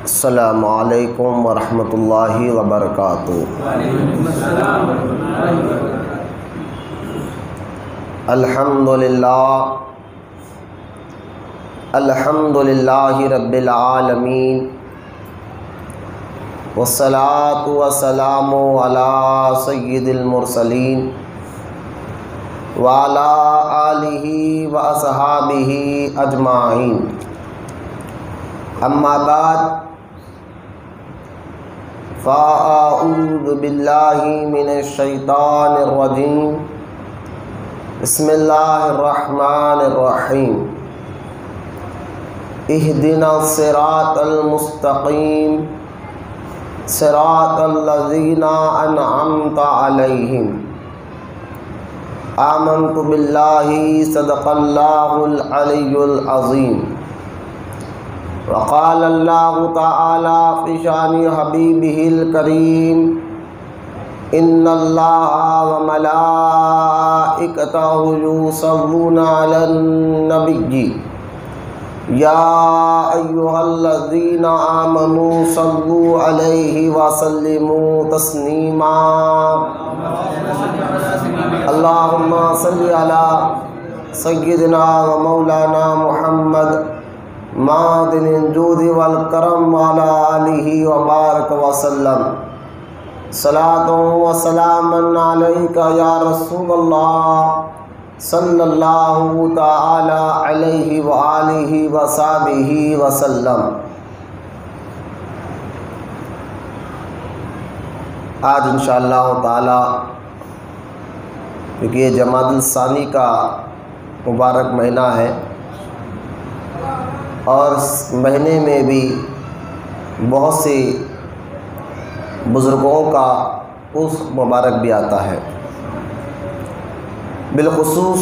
السلام علیکم ورحمۃ اللہ وبرکاتہ۔ الحمد للہ رب العالمین، والصلاة والسلام علی سید المرسلین وعلی آلہ واصحابہ اجمعین، اما بعد فاعوذ باللہ من الشیطان الرجیم، بسم اللہ الرحمن الرحیم، اہدنا الصراط المستقیم صراط الذین انعمت علیہم، آمنت باللہ صدق اللہ العلی العظیم، وقال اللہ تعالی فی شان حبیبہ الکریم، ان اللہ وملائکتہ یصلون علی النبی یا ایہا الذین آمنوا صلوا علیہ وسلموا تسلیما، اللہم صل علی سیدنا و مولانا محمد معدن الجود والکرم وعلی آلہ وبارک وسلم، صلاۃ و سلام علیک یا رسول اللہ صلی اللہ تعالی علیہ وآلہ وصحبہ وسلم۔ آج انشاءاللہ تعالی کیونکہ یہ جمادی الثانی کا مبارک مہینہ ہے اور اس مہینے میں بھی بہت سے بزرگوں کا اس مبارک بھی آتا ہے، بالخصوص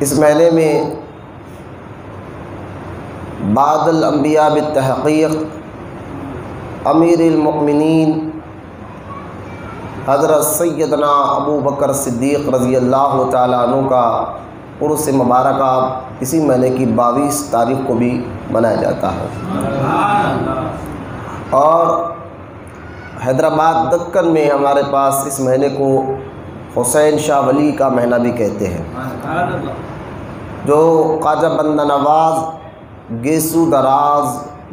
اس مہینے میں بعد الانبیاء بالتحقیق امیر المؤمنین حضرت سیدنا ابو بکر صدیق رضی اللہ تعالیٰ عنہ کا عرس مبارکہ اسی مہینے کی 22 تاریخ کو بھی منایا جاتا ہے، اور حیدرآباد دکن میں ہمارے پاس اس مہینے کو حسین شاہ ولی کا مہینہ بھی کہتے ہیں، جو خواجہ بندہ نواز گیسو دراز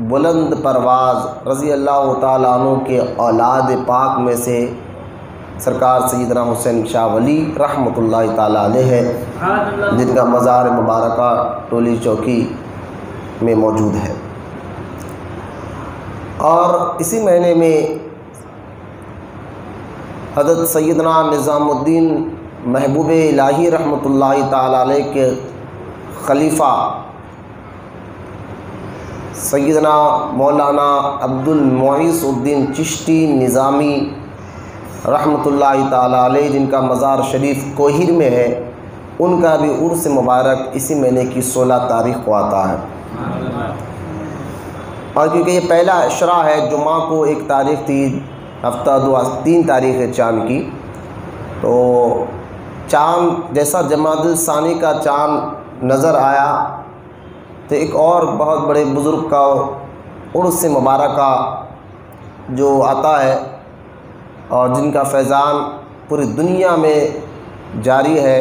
بلند پرواز رضی اللہ تعالیٰ عنہ کے اولاد پاک میں سے سرکار سیدنا حسین شاہ ولی رحمۃ اللہ تعالیٰ علیہ ہے، جن کا مزار مبارکہ ٹولی چوکی میں موجود ہے۔ اور اسی مہینے میں حضرت سیدنا نظام الدین محبوب الہی رحمۃ اللہ تعالیٰ علیہ کے خلیفہ سیدنا مولانا عبد المعیز الدین چشتی نظامی رحمۃ اللہ تعالیٰ علیہ، جن کا مزار شریف کوہیر میں ہے، ان کا بھی عرس مبارک اسی مہینے کی 16 تاریخ کو آتا ہے۔ اور کیونکہ یہ پہلا عشرہ ہے، جمعہ کو 1 تاریخ تھی، ہفتہ 3 تاریخ ہے چاند کی، تو چاند جیسا جمادی الثانی کا چاند نظر آیا تو ایک اور بہت بڑے بزرگ کا عرس مبارکہ جو آتا ہے اور جن کا فیضان پوری دنیا میں جاری ہے،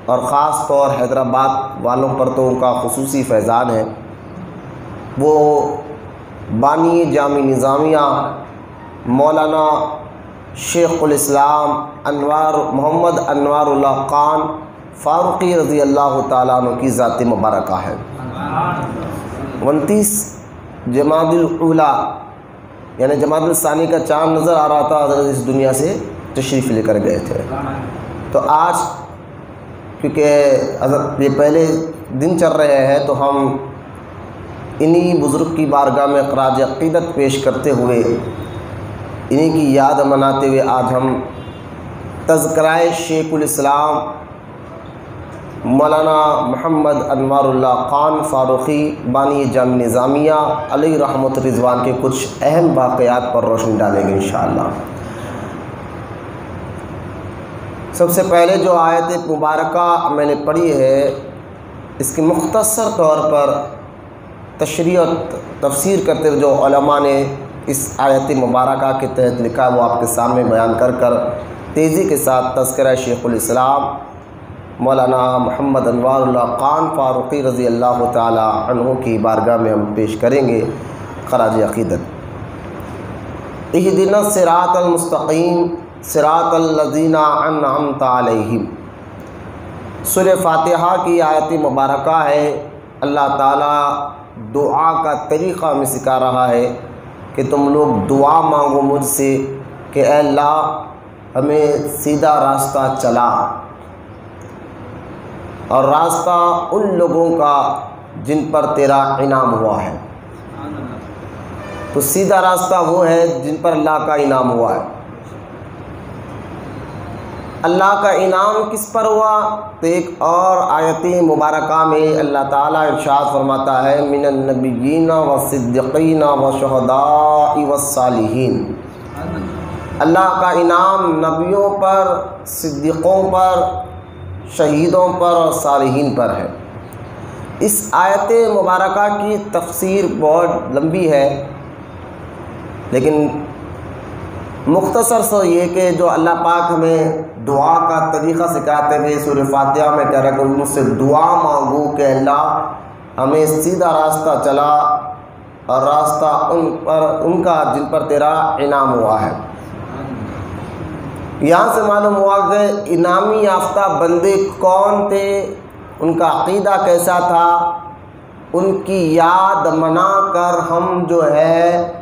اور خاص طور حیدرآباد والوں پر تو ان کا خصوصی فیضان ہے، وہ بانی جامع نظامیہ مولانا شیخ الاسلام محمد انوار اللہ خان فاروقی رضی اللہ تعالیٰ عنہ کی ذات مبارکہ ہے۔ 29 جمادی الاولیٰ یعنی جمادی الثانی کا چاند نظر آ رہا تھا، حضرت اس دنیا سے تشریف لے کر گئے تھے، تو آج کیونکہ حضرت یہ پہلے دن چل رہے ہیں تو ہم انہی بزرگ کی بارگاہ میں خراج عقیدت پیش کرتے ہوئے انہی کی یاد مناتے ہوئے آج ہم تذکرہ شیخ الاسلام مولانا محمد انوار اللہ خان فاروقی بانی جامع نظامیہ علیہ رحمت رضوان کے کچھ اہم واقعات پر روشنی ڈالیں گے انشاءاللہ۔ سب سے پہلے جو آیت مبارکہ میں نے پڑھی ہے، اس کی مختصر طور پر تشریح اور تفسیر کرتے ہوئے جو علماء نے اس آیت مبارکہ کے تحت لکھا وہ آپ کے سامنے بیان کر تیزی کے ساتھ تذکرہ شیخ الاسلام مولانا محمد انوار اللہ خان فاروقی رضی اللہ تعالی عنہ کی بارگاہ میں ہم پیش کریں گے خراج عقیدت۔ اہدنا الصراط المستقیم صراط الذین انعمت علیہم، سورہ فاتحہ کی آیت مبارکہ ہے۔ اللہ تعالیٰ دعا کا طریقہ ہمیں سکھا رہا ہے کہ تم لوگ دعا مانگو مجھ سے کہ اے اللہ ہمیں سیدھا راستہ چلا، اور راستہ ان لوگوں کا جن پر تیرا انعام ہوا ہے۔ تو سیدھا راستہ وہ ہے جن پر اللہ کا انعام ہوا ہے۔ اللہ کا انعام کس پر ہوا؟ تو ایک اور آیت مبارکہ میں اللہ تعالیٰ ارشاد فرماتا ہے من النبیین والصدیقین والشہداء والصالحین، اللہ کا انعام نبیوں پر، صدیقوں پر، شہیدوں پر اور صالحین پر ہے۔ اس آیت مبارکہ کی تفسیر بہت لمبی ہے، لیکن مختصر سا یہ کہ جو اللہ پاک ہمیں دعا کا طریقہ سکھاتے ہوئے سورہ فاتحہ میں کہہ رہا ہے کہ مجھ سے دعا مانگو کہ اللہ ہمیں سیدھا راستہ چلا، اور راستہ ان کا جن پر تیرا انعام ہوا ہے۔ یہاں سے معلوم ہوا کہ انعامی یافتہ بندے کون تھے، ان کا عقیدہ کیسا تھا، ان کی یاد منا کر ہم جو ہے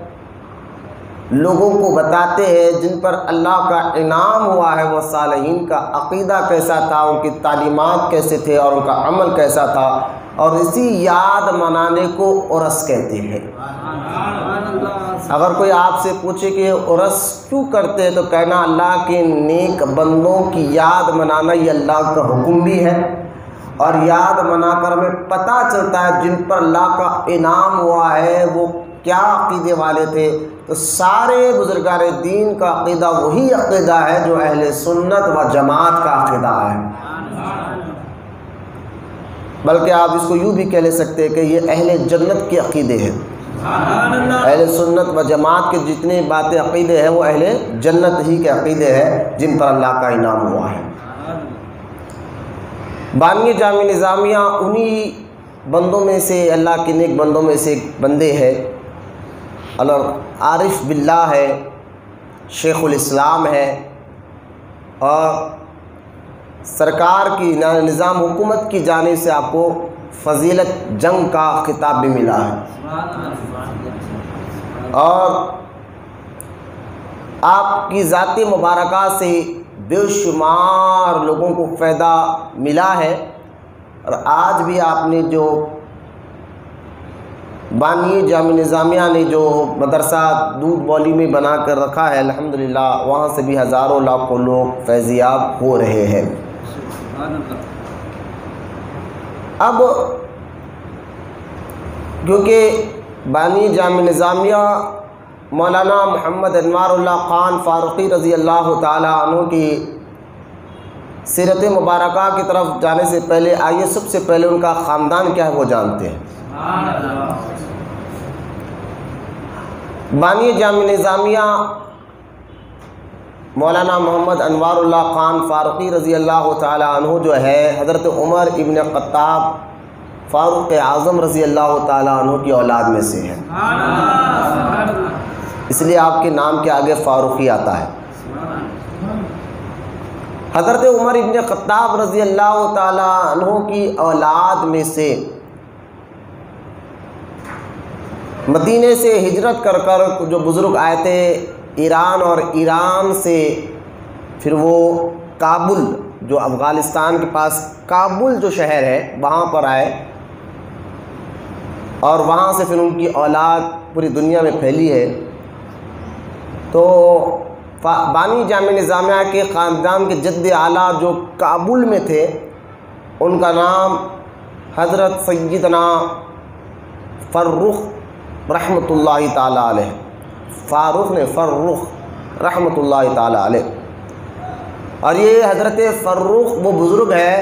لوگوں کو بتاتے ہیں جن پر اللہ کا انعام ہوا ہے وہ صالحین کا عقیدہ کیسا تھا، ان کی تعلیمات کیسے تھے اور ان کا عمل کیسا تھا، اور اسی یاد منانے کو عرس کہتے ہیں۔ اگر کوئی آپ سے پوچھے کہ عرس کیوں کرتے ہیں تو کہنا اللہ کے نیک بندوں کی یاد منانا یہ اللہ کا حکم بھی ہے، اور یاد منا کر ہمیں پتہ چلتا ہے جن پر اللہ کا انعام ہوا ہے وہ کیا عقیدے والے تھے۔ تو سارے بزرگان دین کا عقیدہ وہی عقیدہ ہے جو اہل سنت و جماعت کا عقیدہ ہے، بلکہ آپ اس کو یوں بھی کہہ لے سکتے ہیں کہ یہ اہل جنت کے عقیدے ہیں۔ اہل سنت و جماعت کے جتنے باتیں عقیدے ہیں وہ اہل جنت ہی کے عقیدے ہیں جن پر اللہ کا انعام ہوا ہے۔ بانی جامع نظامیہ انہی بندوں میں سے، اللہ کے نیک بندوں میں سے ایک بندے ہیں، عارف باللہ ہے، شیخ الاسلام ہے، اور سرکار کی نظام حکومت کی جانب سے آپ کو فضیلت جنگ کا خطاب بھی ملا ہے، اور آپ کی ذات مبارکہ سے بے شمار لوگوں کو فائدہ ملا ہے۔ اور آج بھی آپ نے جو بانی جامع نظامیہ نے جو مدرسہ دودھ بولی میں بنا کر رکھا ہے الحمدللہ، وہاں سے بھی ہزاروں لاکھوں لوگ فیضیاب ہو رہے ہیں۔ اب کیونکہ بانی جامع نظامیہ مولانا محمد انوار اللہ خان فاروقی رضی اللہ تعالی عنہ کی سیرت مبارکہ کی طرف جانے سے پہلے آئیے سب سے پہلے ان کا خاندان کیا ہے وہ جانتے ہیں۔ بانی جامع نظامیہ مولانا محمد انوار اللہ خان فاروقی رضی اللہ تعالی عنہ جو ہے حضرت عمر ابن خطاب فاروق اعظم رضی اللہ تعالی عنہ کی اولاد میں سے ہے، اس لیے آپ کے نام کے آگے فاروقی آتا ہے۔ حضرت عمر ابن خطاب رضی اللہ تعالی عنہ کی اولاد میں سے مدینے سے ہجرت کر جو بزرگ آئے تھے ایران، اور ایران سے پھر وہ کابل جو افغانستان کے پاس کابل جو شہر ہے وہاں پر آئے، اور وہاں سے پھر ان کی اولاد پوری دنیا میں پھیلی ہے۔ تو بانی جامع نظامیہ کے خاندان کے جد اعلیٰ جو کابل میں تھے ان کا نام حضرت سیدنا فرخ رحمۃ اللہ تعالیٰ علیہ، فاروق نے فرخ رحمۃ اللہ تعالیٰ علیہ، اور یہ حضرت فرخ وہ بزرگ ہے،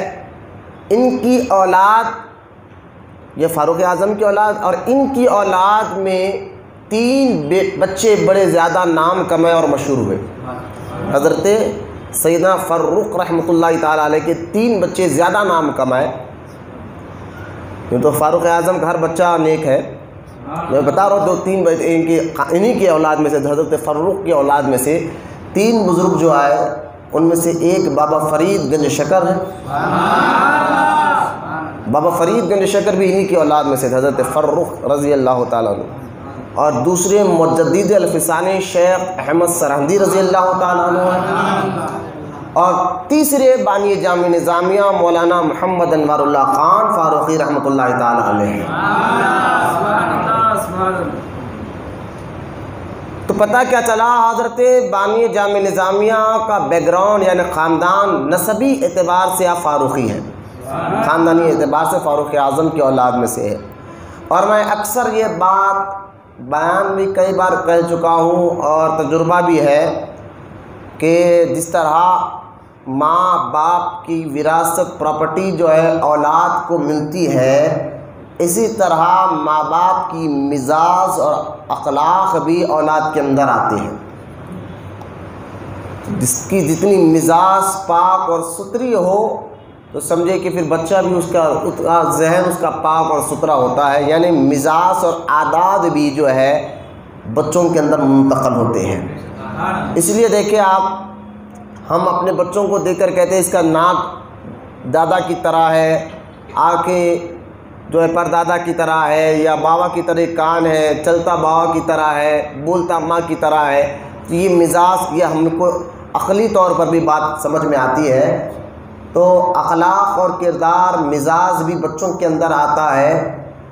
ان کی اولاد یہ فاروق اعظم کی اولاد، اور ان کی اولاد میں 3 بچے بڑے زیادہ نام کمائے اور مشہور ہوئے۔ حضرت سیدنا فروق رحمۃ اللہ تعالیٰ علیہ کے 3 بچے زیادہ نام کمائے۔ یہ تو فاروق اعظم کا ہر بچہ نیک ہے، میں بتا رہا ہوں 2-3 انہی کی اولاد میں سے، حضرت فروق کی اولاد میں سے 3 بزرگ جو آئے، ان میں سے ایک بابا فرید گنج شکر ہے۔ بابا فرید گنج شکر بھی انہی کی اولاد میں سے تھے، حضرت فروق رضی اللہ تعالیٰ عنہ، اور دوسرے مجدد الفسانی شیخ احمد سرہندی رضی اللہ تعالیٰ عنہ، اور تیسرے بانی جامع نظامیہ مولانا محمد انوار اللہ خان فاروقی رحمۃ اللہ تعالیٰ علیہ۔ تو پتہ کیا چلا، حضرت بانی جامع نظامیہ کا بیک گراؤنڈ یعنی خاندان نسبی اعتبار سے آپ فاروقی ہیں، خاندانی اعتبار سے فاروق اعظم کی اولاد میں سے ہے۔ اور میں اکثر یہ بات بیان بھی کئی بار کہہ چکا ہوں اور تجربہ بھی ہے کہ جس طرح ماں باپ کی وراثت پراپرٹی جو ہے اولاد کو ملتی ہے، اسی طرح ماں باپ کی مزاج اور اخلاق بھی اولاد کے اندر آتے ہیں۔ جس کی جتنی مزاج پاک اور ستھری ہو تو سمجھے کہ پھر بچہ بھی اس کا ذہن اس کا پاک اور ستھرا ہوتا ہے، یعنی مزاج اور عادات بھی جو ہے بچوں کے اندر منتقل ہوتے ہیں۔ اس لیے دیکھیں آپ، ہم اپنے بچوں کو دیکھ کر کہتے ہیں اس کا ناک دادا کی طرح ہے، آنکھیں جو ہے پردادا کی طرح ہے، یا بابا کی طرح کان ہے، چلتا بابا کی طرح ہے، بولتا ماں کی طرح ہے۔ تو یہ مزاج، یہ ہم کو عقلی طور پر بھی بات سمجھ میں آتی ہے۔ تو اخلاق اور کردار مزاج بھی بچوں کے اندر آتا ہے۔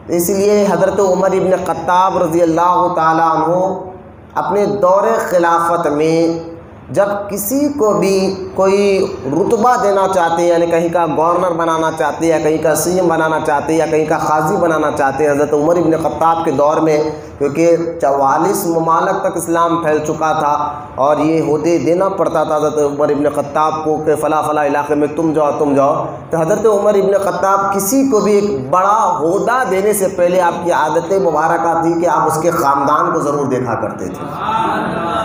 اس لیے حضرت عمر ابن خطاب رضی اللہ تعالیٰ عنہ اپنے دور خلافت میں جب کسی کو بھی کوئی رتبہ دینا چاہتے ہیں، یعنی کہیں کا گورنر بنانا چاہتے ہیں، یا کہیں کا سی ایم بنانا چاہتے ہیں، یا کہیں کا قاضی بنانا چاہتے ہیں، حضرت عمر ابن خطاب کے دور میں، کیونکہ 44 ممالک تک اسلام پھیل چکا تھا اور یہ عہدے دینا پڑتا تھا حضرت عمر ابن خطاب کو کہ فلاں فلاں علاقے میں تم جاؤ تم جاؤ، تو حضرت عمر ابن خطاب کسی کو بھی ایک بڑا عہدہ دینے سے پہلے آپ کی عادت مبارکہ تھی کہ آپ اس کے خاندان کو ضرور دیکھا کرتے تھے،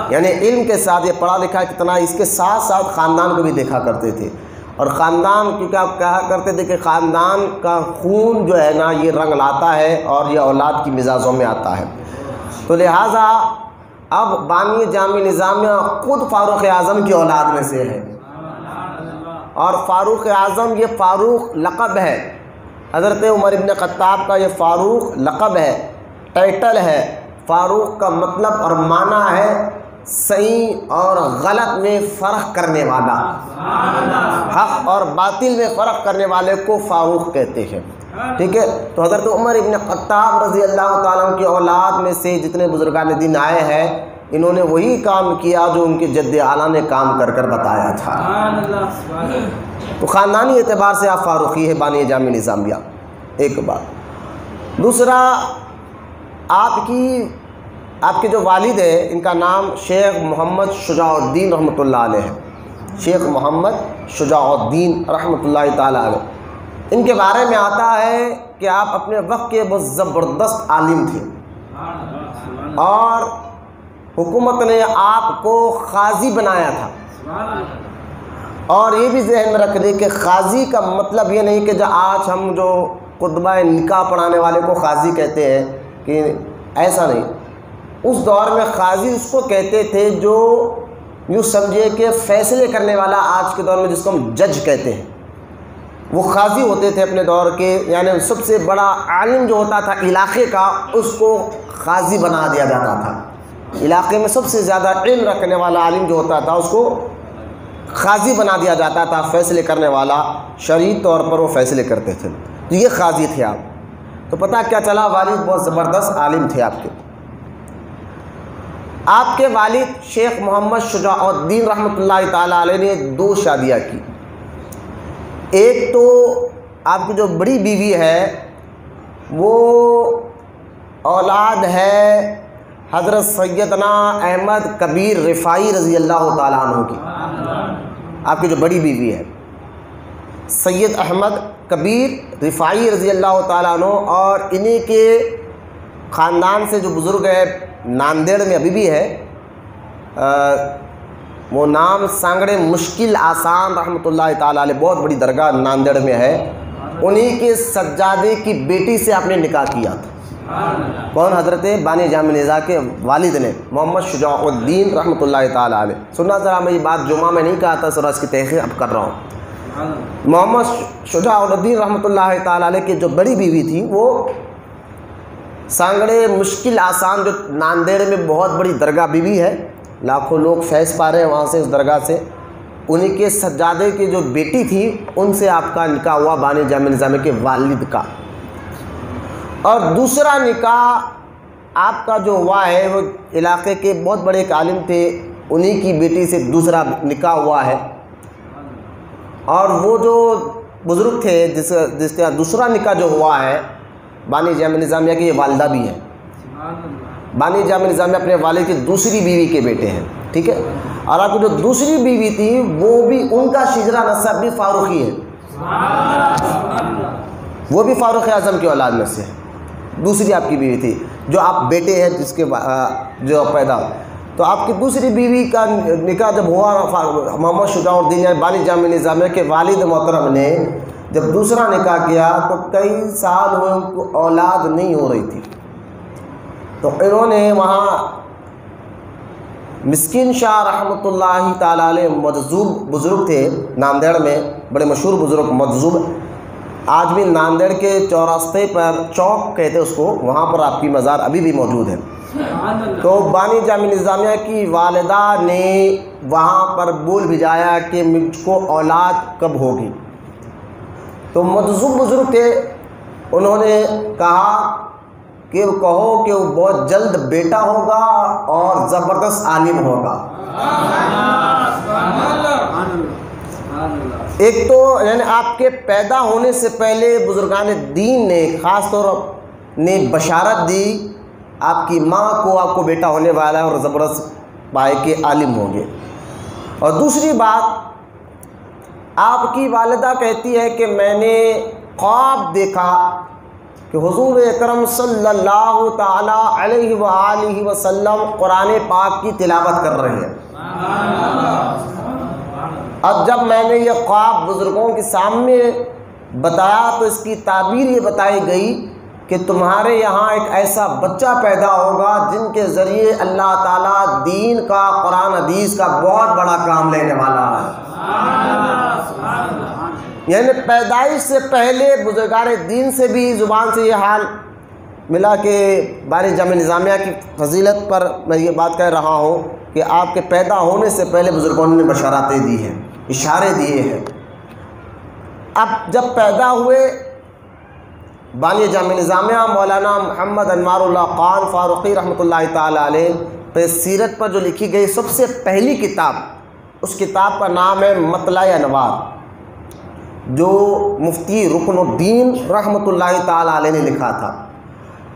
یعنی علم کے ساتھ، یہ پڑھا لکھا کتنا، اس کے ساتھ ساتھ خاندان کو بھی دیکھا کرتے تھے۔ اور خاندان، کیونکہ آپ کہا کرتے تھے کہ خاندان کا خون جو ہے نا یہ رنگ لاتا ہے اور یہ اولاد کی مزاجوں میں آتا ہے۔ تو لہٰذا اب بانی جامع نظامیہ خود فاروق اعظم کی اولاد میں سے ہے، اور فاروق اعظم یہ فاروق لقب ہے، حضرت عمر ابن خطاب کا یہ فاروق لقب ہے، ٹائٹل ہے۔ فاروق کا مطلب اور معنی ہے صحیح اور غلط میں فرق کرنے والا، حق اور باطل میں فرق کرنے والے کو فاروق کہتے ہیں، ٹھیک ہے۔ تو حضرت عمر ابن خطاب رضی اللہ تعالیٰ عنہ کی اولاد میں سے جتنے بزرگان دین آئے ہیں، انہوں نے وہی کام کیا جو ان کے جد اعلیٰ نے کام کر کر بتایا تھا۔ تو خاندانی اعتبار سے آپ فاروقی ہے بانی جامع نظامیہ، ایک بات۔ دوسرا، آپ کے جو والد ہیں ان کا نام شیخ محمد شجاع الدین رحمۃ اللہ علیہ ہے، شیخ محمد شجاع الدین رحمۃ اللہ تعالیٰ علیہ۔ ان کے بارے میں آتا ہے کہ آپ اپنے وقت کے بہت زبردست عالم تھے، اور حکومت نے آپ کو قاضی بنایا تھا۔ اور یہ بھی ذہن میں رکھ لیں کہ قاضی کا مطلب یہ نہیں کہ جو آج ہم جو خطبہ نکاح پڑھانے والے کو قاضی کہتے ہیں، کہ ایسا نہیں۔ اس دور میں قاضی اس کو کہتے تھے جو یوں سمجھے کہ فیصلے کرنے والا، آج کے دور میں جس کو ہم جج کہتے ہیں، وہ قاضی ہوتے تھے اپنے دور کے، یعنی سب سے بڑا عالم جو ہوتا تھا علاقے کا اس کو قاضی بنا دیا جاتا تھا۔ علاقے میں سب سے زیادہ علم رکھنے والا عالم جو ہوتا تھا اس کو قاضی بنا دیا جاتا تھا، فیصلے کرنے والا، شرعی طور پر وہ فیصلے کرتے تھے۔ تو یہ قاضی تھے آپ۔ تو پتہ کیا چلا، والد بہت زبردست عالم تھے آپ کے والد شیخ محمد شجاع الدین رحمۃ اللہ تعالیٰ علیہ نے 2 شادیاں کی۔ ایک تو آپ کی جو بڑی بیوی ہے وہ اولاد ہے حضرت سیدنا احمد کبیر رفاعی رضی اللہ تعالیٰ عنہ کی۔ آپ کی جو بڑی بیوی ہے سید احمد کبیر رفاعی رضی اللہ تعالیٰ عنہ اور انہی کے خاندان سے جو بزرگ ہے ناندیڑ میں ابھی بھی ہے، وہ نام سانگڑے مشکل آسان رحمۃ اللہ تعالیٰ علیہ، بہت بڑی درگاہ ناندیڑ میں ہے، انہی کے سجادے کی بیٹی سے آپ نے نکاح کیا تھا۔ کون؟ حضرت بانی جامع نظام کے والد نے، محمد شجاع الدین رحمۃ اللہ تعالیٰ علیہ۔ سننا ذرا، میں یہ بات جمعہ میں نہیں کہا تھا، سر اس کی تحقیق اب کر رہا ہوں۔ محمد شجاع الدین رحمۃ اللہ تعالیٰ علیہ کی جو بڑی بیوی تھی وہ سانگڑے مشکل آسان جو ناندیڑ میں بہت بڑی درگاہ بیوی ہے، لاکھوں لوگ فیض پا رہے ہیں وہاں سے اس درگاہ سے، انہی کے سجادے کی جو بیٹی تھی ان سے آپ کا نکاح ہوا، بانی جامع نظامیہ کے والد کا۔ اور دوسرا نکاح آپ کا جو ہوا ہے وہ علاقے کے بہت بڑے ایک عالم تھے، انہی کی بیٹی سے دوسرا نکاح ہوا ہے۔ اور وہ جو بزرگ تھے جس کا دوسرا نکاح جو ہوا ہے بانی جامع نظامیہ کی، یہ والدہ بھی ہیں۔ بانی جامع نظامیہ اپنے والد کی دوسری بیوی کے بیٹے ہیں، ٹھیک ہے۔ اور آپ کی جو دوسری بیوی تھی وہ بھی، ان کا شجرہ نسب بھی فاروقی ہے، وہ بھی فاروق اعظم کی اولاد میں سے ہے۔ دوسری آپ کی بیوی تھی جو آپ بیٹے ہیں جس کے جو پیدا ہو، تو آپ کی دوسری بیوی کا نکاح جب ہوا، محمد شجاع الدین بانی جامع نظامیہ کے والد محترم نے جب دوسرا نکاح کیا تو کئی سال ہوئے ان کو اولاد نہیں ہو رہی تھی، تو انہوں نے وہاں مسکین شاہ رحمۃ اللہ تعالیٰ علیہ، مجذوب بزرگ تھے ناندیڑ میں، بڑے مشہور بزرگ مجذوب، آج بھی ناندیڑ کے چوراستے پر چوک کہتے اس کو، وہاں پر آپ کی مزار ابھی بھی موجود ہے۔ تو بانی جامع نظامیہ کی والدہ نے وہاں پر بول بھیجایا کہ مجھ کو اولاد کب ہوگی، تو مجذوب بزرگ تھے، انہوں نے کہا کہ کہو کہ وہ بہت جلد بیٹا ہوگا اور زبردست عالم ہوگا۔ ایک تو یعنی آپ کے پیدا ہونے سے پہلے بزرگان دین نے خاص طور نے بشارت دی آپ کی ماں کو، آپ کو بیٹا ہونے والا ہے اور زبردست پائے کے عالم ہوں گے۔ اور دوسری بات، آپ کی والدہ کہتی ہے کہ میں نے خواب دیکھا کہ حضور اکرم صلی اللہ تعالیٰ علیہ وآلہ وسلم قرآن پاک کی تلاوت کر رہے ہیں۔ اب جب میں نے یہ خواب بزرگوں کے سامنے بتایا تو اس کی تعبیر یہ بتائی گئی کہ تمہارے یہاں ایک ایسا بچہ پیدا ہوگا جن کے ذریعے اللہ تعالیٰ دین کا، قرآن حدیث کا بہت بڑا کام لینے والا ہے۔ یعنی پیدائش سے پہلے بزرگان دین سے بھی زبان سے یہ حال ملا کہ بانی جامع نظامیہ کی فضیلت پر میں یہ بات کہہ رہا ہوں کہ آپ کے پیدا ہونے سے پہلے بزرگوں نے بشارتیں دی ہیں، اشارے دیے ہیں۔ اب جب پیدا ہوئے بانی جامع نظامیہ، مولانا محمد انوار اللہ خان فاروقی رحمۃ اللہ تعالیٰ علیہ پہ سیرت پر جو لکھی گئی سب سے پہلی کتاب، اس کتاب کا نام ہے مطلع انوار، جو مفتی رکن الدین رحمۃ اللہ تعالیٰ علیہ نے لکھا تھا۔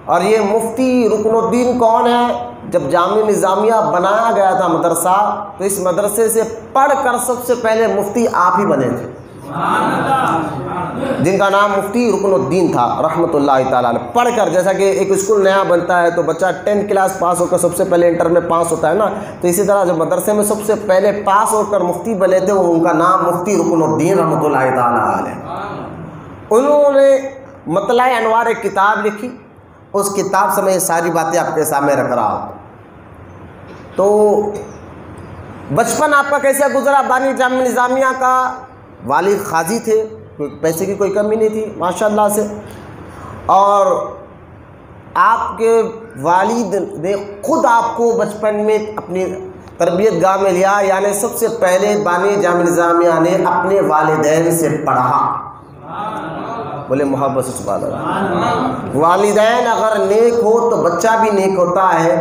اور یہ مفتی رکن الدین کون ہے؟ جب جامع نظامیہ بنایا گیا تھا مدرسہ، تو اس مدرسے سے پڑھ کر سب سے پہلے مفتی آپ ہی بنے تھے، جن کا نام مفتی رکن الدین تھا رحمۃ اللہ تعالیٰ علیہ۔ پڑھ کر، جیسا کہ ایک اسکول نیا بنتا ہے تو بچہ 10 کلاس پاس ہو کر سب سے پہلے انٹر میں پاس ہوتا ہے نا، تو اسی طرح جب مدرسے میں سب سے پہلے پاس ہو کر مفتی بنے تھے، وہ ان کا نام مفتی رکن الدین رحمۃ اللہ تعالیٰ علیہ۔ انہوں نے مطلع انوار ایک کتاب لکھی، اس کتاب سے میں یہ ساری باتیں آپ کے سامنے رکھ رہا ہوں۔ تو بچپن آپ کا کیسے گزرا؟ بانی جامع نظامیہ کا والد قاضی تھے، پیسے کی کوئی کمی نہیں تھی ماشاءاللہ سے، اور آپ کے والد نے خود آپ کو بچپن میں اپنی تربیت گاہ میں لیا، یعنی سب سے پہلے بانی جامع نظامیہ نے اپنے والدین سے پڑھا۔ بولے محبت سے سبحان اللہ۔ والدین اگر نیک ہو تو بچہ بھی نیک ہوتا ہے۔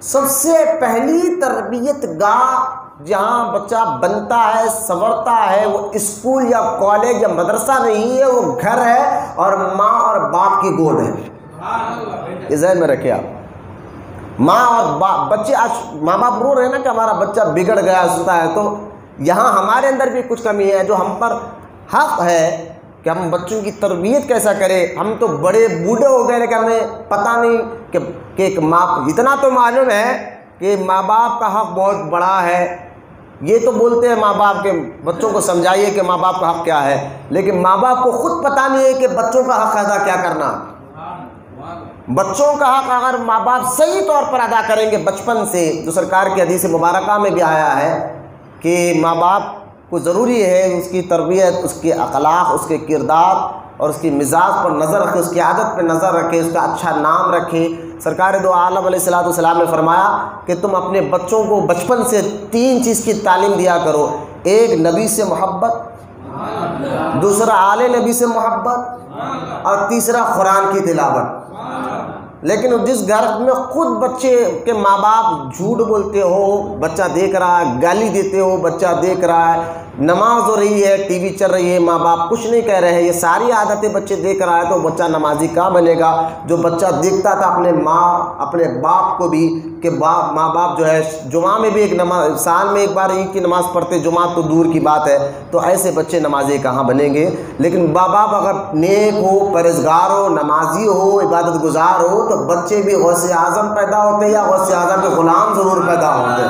سب سے پہلی تربیت گاہ جہاں بچہ بنتا ہے، سنورتا ہے، وہ اسکول یا کالج یا مدرسہ نہیں ہے، وہ گھر ہے اور ماں اور باپ کی گود ہے۔ یہ ذہن میں رکھیں آپ، ماں اور باپ۔ بچے آج ماں باپ رو رہے ہیں نا کہ ہمارا بچہ بگڑ گیا سنتا ہے، تو یہاں ہمارے اندر بھی کچھ کمی ہے۔ جو ہم پر حق ہے کہ ہم بچوں کی تربیت کیسا کریں. ہم تو بڑے بوڑھے ہو گئے لیکن ہمیں پتہ نہیں کہ ایک ماں، اتنا تو معلوم ہے کہ ماں باپ کا حق بہت بڑا ہے. یہ تو بولتے ہیں ماں باپ کے بچوں کو سمجھائیے کہ ماں باپ کا حق کیا ہے، لیکن ماں باپ کو خود پتہ نہیں ہے کہ بچوں کا حق ادا کیا کرنا. بچوں کا حق اگر ماں باپ صحیح طور پر ادا کریں گے بچپن سے، جو سرکار کی حدیث مبارکہ میں بھی آیا ہے کہ ماں باپ کو ضروری ہے اس کی تربیت، اس کے اخلاق، اس کے کردار اور اس کی مزاج پر نظر رکھے، اس کی عادت پہ نظر رکھے، اس کا اچھا نام رکھے. سرکار دو عالم علیہ السلام نے فرمایا کہ تم اپنے بچوں کو بچپن سے 3 چیز کی تعلیم دیا کرو. ایک، نبی سے محبت، دوسرا آل نبی سے محبت، اور تیسرا قرآن کی تلاوت. لیکن جس گھر میں خود بچے کے ماں باپ جھوٹ بولتے ہو، بچہ دیکھ رہا ہے، گالی دیتے ہو، بچہ دیکھ رہا ہے، نماز ہو رہی ہے، ٹی وی چل رہی ہے، ماں باپ کچھ نہیں کہہ رہے ہیں، یہ ساری عادتیں بچے دیکھ رہا ہے، تو بچہ نمازی کہاں بنے گا؟ جو بچہ دیکھتا تھا اپنے باپ کو بھی کہ ماں باپ جو ہے جمعہ میں بھی ایک نماز، سال میں ایک بار عید کی نماز پڑھتے، جمعہ تو دور کی بات ہے، تو ایسے بچے نمازی کہاں بنیں گے؟ لیکن ماں باپ اگر نیک ہو، پرہیزگار ہو، نمازی ہو، عبادت گزار ہو، تو بچے بھی غوث اعظم پیدا ہوتے یا غوث اعظم کے غلام ضرور پیدا ہوتے.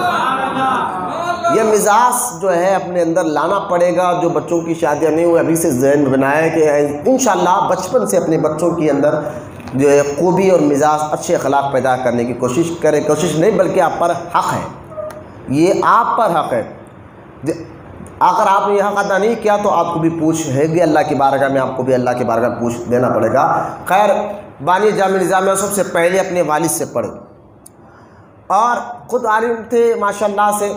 یہ مزاج جو ہے اپنے اندر لانا پڑے گا. جو بچوں کی شادیاں نہیں ہوئی ابھی سے ذہن بنائے کہ انشاءاللہ بچپن سے اپنے بچوں کے اندر جو ہے خوبی اور مزاج، اچھے اخلاق پیدا کرنے کی کوشش کریں. کوشش نہیں بلکہ آپ پر حق ہے، یہ آپ پر حق ہے. اگر آپ نے یہ حق ادا نہیں کیا تو آپ کو بھی پوچھ ہے گی اللہ کی بارگاہ میں، آپ کو بھی اللہ کی بارگاہ میں پوچھ دینا پڑے گا. خیر، بانی جامع نظامیہ سب سے پہلے اپنے والد سے پڑھے اور خود عالم تھے ماشاءاللہ سے،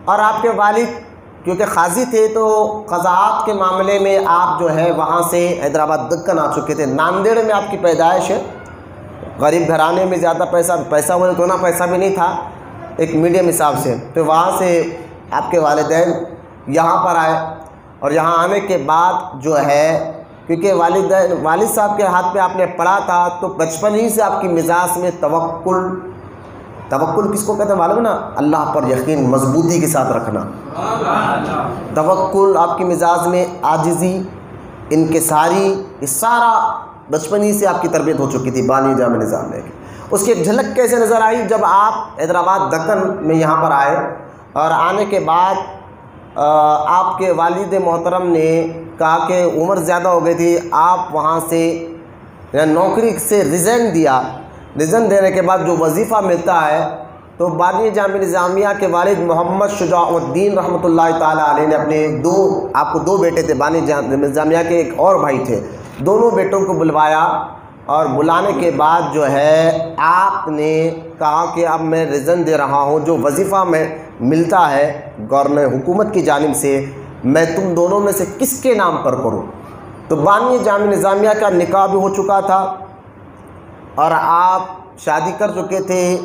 اور آپ کے والد کیونکہ قاضی تھے تو قضاءات کے معاملے میں آپ جو ہے وہاں سے حیدرآباد دکن آ چکے تھے. ناندیڑ میں آپ کی پیدائش ہے، غریب گھرانے میں، زیادہ پیسہ ہونے تو نہ پیسہ بھی نہیں تھا، ایک میڈیم حساب سے. تو وہاں سے آپ کے والدین یہاں پر آئے، اور یہاں آنے کے بعد جو ہے کیونکہ والد صاحب کے ہاتھ پہ آپ نے پڑھا تھا تو بچپن ہی سے آپ کی مزاج میں توکل کس کو کہتے ہیں معلوم نا؟ اللہ پر یقین مضبوطی کے ساتھ رکھنا. توکل آپ کی مزاج میں، عاجزی، انکساری، یہ سارا بچپن ہی سے آپ کی تربیت ہو چکی تھی بانی جامع نظامیہ کی. اس کی ایک جھلک کیسے نظر آئی جب آپ حیدرآباد دکن میں یہاں پر آئے، اور آنے کے بعد آپ کے والد محترم نے کہا کہ عمر زیادہ ہو گئی تھی، آپ وہاں سے نوکری سے ریزائن دیا. ریزائن دینے کے بعد جو وظیفہ ملتا ہے تو بانی جامع نظامیہ کے والد محمد شجاع الدین رحمۃ اللہ تعالیٰ علیہ نے اپنے آپ کو 2 بیٹے تھے، بانی جامع نظامیہ کے ایک اور بھائی تھے، دونوں بیٹوں کو بلوایا، اور بلانے کے بعد جو ہے آپ نے کہا کہ اب میں ریزائن دے رہا ہوں، جو وظیفہ میں ملتا ہے گورنمنٹ حکومت کی جانب سے میں تم دونوں میں سے کس کے نام پر کروں. تو بانی جامع نظامیہ کا نکاح بھی ہو چکا تھا اور آپ شادی کر چکے تھے،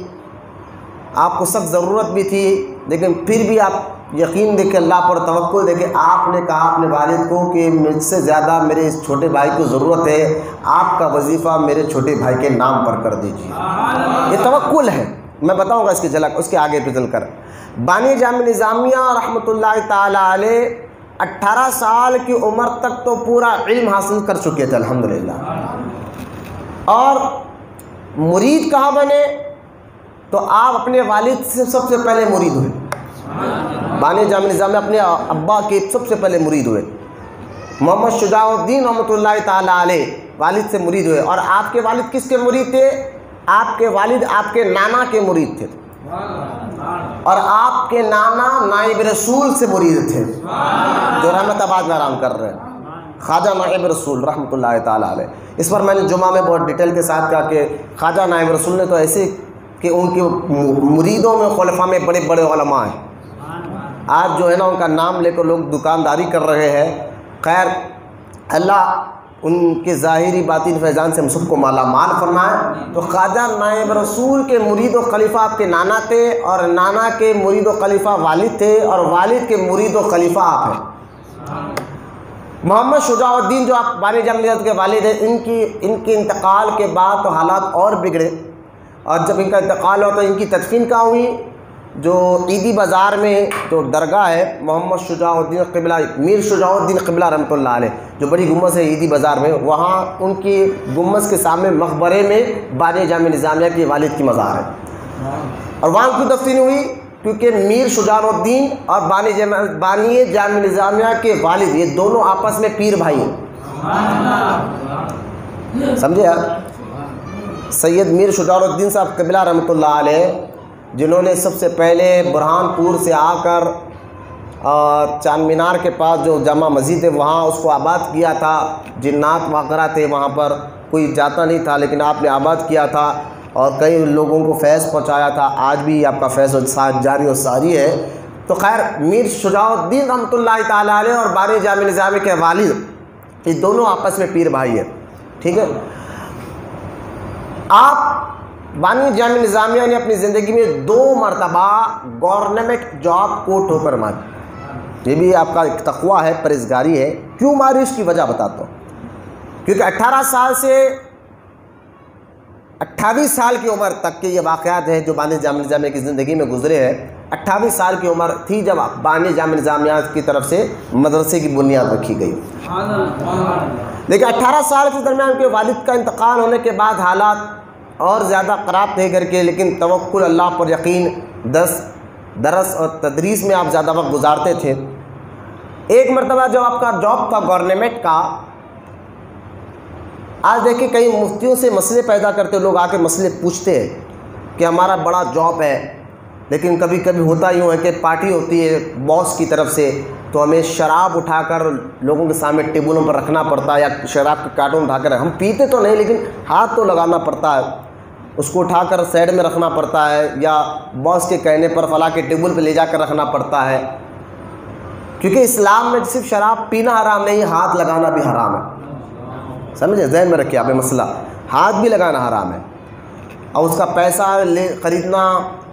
آپ کو سخت ضرورت بھی تھی، لیکن پھر بھی آپ یقین دے کے اللہ پر توکل دے کے آپ نے کہا اپنے والد کو کہ مجھ سے زیادہ میرے اس چھوٹے بھائی کو ضرورت ہے، آپ کا وظیفہ میرے چھوٹے بھائی کے نام پر کر دیجیے. یہ توکل ہے. میں بتاؤں گا اس کی جھلک اس کے آگے پہ چل کر. بانی جامع نظامیہ رحمۃ اللہ تعالیٰ علیہ 18 سال کی عمر تک تو پورا علم حاصل کر چکے تھے الحمدللہ. اور مرید کہاں بنے تو آپ اپنے والد سے سب سے پہلے مرید ہوئے. بانی جامع نظامیہ اپنے ابا کے سب سے پہلے مرید ہوئے. محمد شجاع الدین رحمۃ اللہ تعالیٰ علیہ والد سے مرید ہوئے. اور آپ کے والد کس کے مرید تھے؟ آپ کے والد آپ کے نانا کے مرید تھے، اور آپ کے نانا نائب رسول سے مرید تھے جو رحمت آباد میں آرام کر رہے ہیں، خواجہ نائب رسول رحمۃ اللہ تعالیٰ علیہ. اس پر میں نے جمعہ میں بہت ڈیٹیل کے ساتھ کہا کہ خواجہ نائب رسول نے تو ایسے کہ ان کے مریدوں میں خلفاء میں بڑے بڑے علماء ہیں. آج جو ہے نا ان کا نام لے کر لوگ دکانداری کر رہے ہیں. خیر، اللہ ان کے ظاہری باطن فیضان سے ہم سب کو مالا مال فرمائے. تو خواجہ نائب رسول کے مرید و خلیفہ آپ کے نانا تھے، اور نانا کے مرید و خلیفہ والد تھے، اور والد کے مرید و خلیفہ آپ ہیں. محمد شجاع الدین جو آپ بانی جامع نظامیہ کے والد ہیں، ان کے انتقال کے بعد تو حالات اور بگڑے، اور جب ان کا انتقال ہوا تو ان کی تدفین کہاں ہوئی؟ جو عیدی بازار میں جو درگاہ ہے محمد شجاع الدین قبلہ میر شجاع الدین قبلہ رحمۃ اللہ علیہ، جو بڑی گنبد ہے عیدی بازار میں، وہاں ان کی گنبد کے سامنے مقبرے میں بانی جامع نظامیہ کے والد کی مزار ہے۔ اور وہاں کیوں دفن ہوئی؟ کیونکہ میر شجاع الدین اور بانی جامع نظامیہ کے والد یہ دونوں آپس میں پیر بھائی ہیں، سمجھے آپ؟ سید میر شجاع الدین صاحب قبلہ رحمۃ اللہ علیہ، جنہوں نے سب سے پہلے برہان پور سے آ کر چاند مینار کے پاس جو جامع مسجد ہے وہاں اس کو آباد کیا تھا، جنات وغیرہ تھے وہاں پر، کوئی جاتا نہیں تھا لیکن آپ نے آباد کیا تھا اور کئی لوگوں کو فیض پہنچایا تھا، آج بھی آپ کا فیض جاری و ساری ہے۔ تو خیر میر شجاع الدین رحمۃ اللہ تعالیٰ علیہ اور بانی جامع نظامیہ کے والد یہ دونوں آپس میں پیر بھائی ہیں، ٹھیک ہے۔ آپ بانی جامع نظامیہ نے اپنی زندگی میں 2 مرتبہ گورنمنٹ جاب کو ٹھوکر ماری، یہ بھی آپ کا ایک تقویٰ ہے، پرہیزگاری ہے۔ کیوں ماری اس کی وجہ بتاتا ہوں۔ کیونکہ 18 سال سے 28 سال کی عمر تک کے یہ واقعات ہیں جو بانی جامع نظامیہ کی زندگی میں گزرے ہیں۔ 28 سال کی عمر تھی جب بانی جامع نظامیہ کی طرف سے مدرسے کی بنیاد رکھی گئی، لیکن 18 سال کے درمیان کے والد کا انتقال ہونے کے بعد حالات اور زیادہ خراب تھے گھر کے، لیکن توکل اللہ پر یقین، درس اور تدریس میں آپ زیادہ وقت گزارتے تھے۔ ایک مرتبہ جب آپ کا جاب تھا گورنمنٹ کا، آج دیکھیں کئی مفتیوں سے مسئلے پیدا کرتے لوگ آ کے مسئلے پوچھتے ہیں کہ ہمارا بڑا جاب ہے، لیکن کبھی کبھی ہوتا یوں ہے کہ پارٹی ہوتی ہے باس کی طرف سے تو ہمیں شراب اٹھا کر لوگوں کے سامنے ٹیبلوں پر رکھنا پڑتا ہے، یا شراب کے کارٹون اٹھا کر، ہم پیتے تو نہیں لیکن ہاتھ تو لگانا پڑتا ہے، اس کو اٹھا کر سائڈ میں رکھنا پڑتا ہے، یا باس کے کہنے پر فلاں کے ٹیبل پہ لے جا کر رکھنا پڑتا ہے، کیونکہ اسلام میں صرف شراب پینا حرام نہیں، ہاتھ لگانا بھی حرام ہے، سمجھے؟ ذہن میں رکھیے آپ یہ مسئلہ، ہاتھ بھی لگانا حرام ہے، اور اس کا پیسہ خریدنا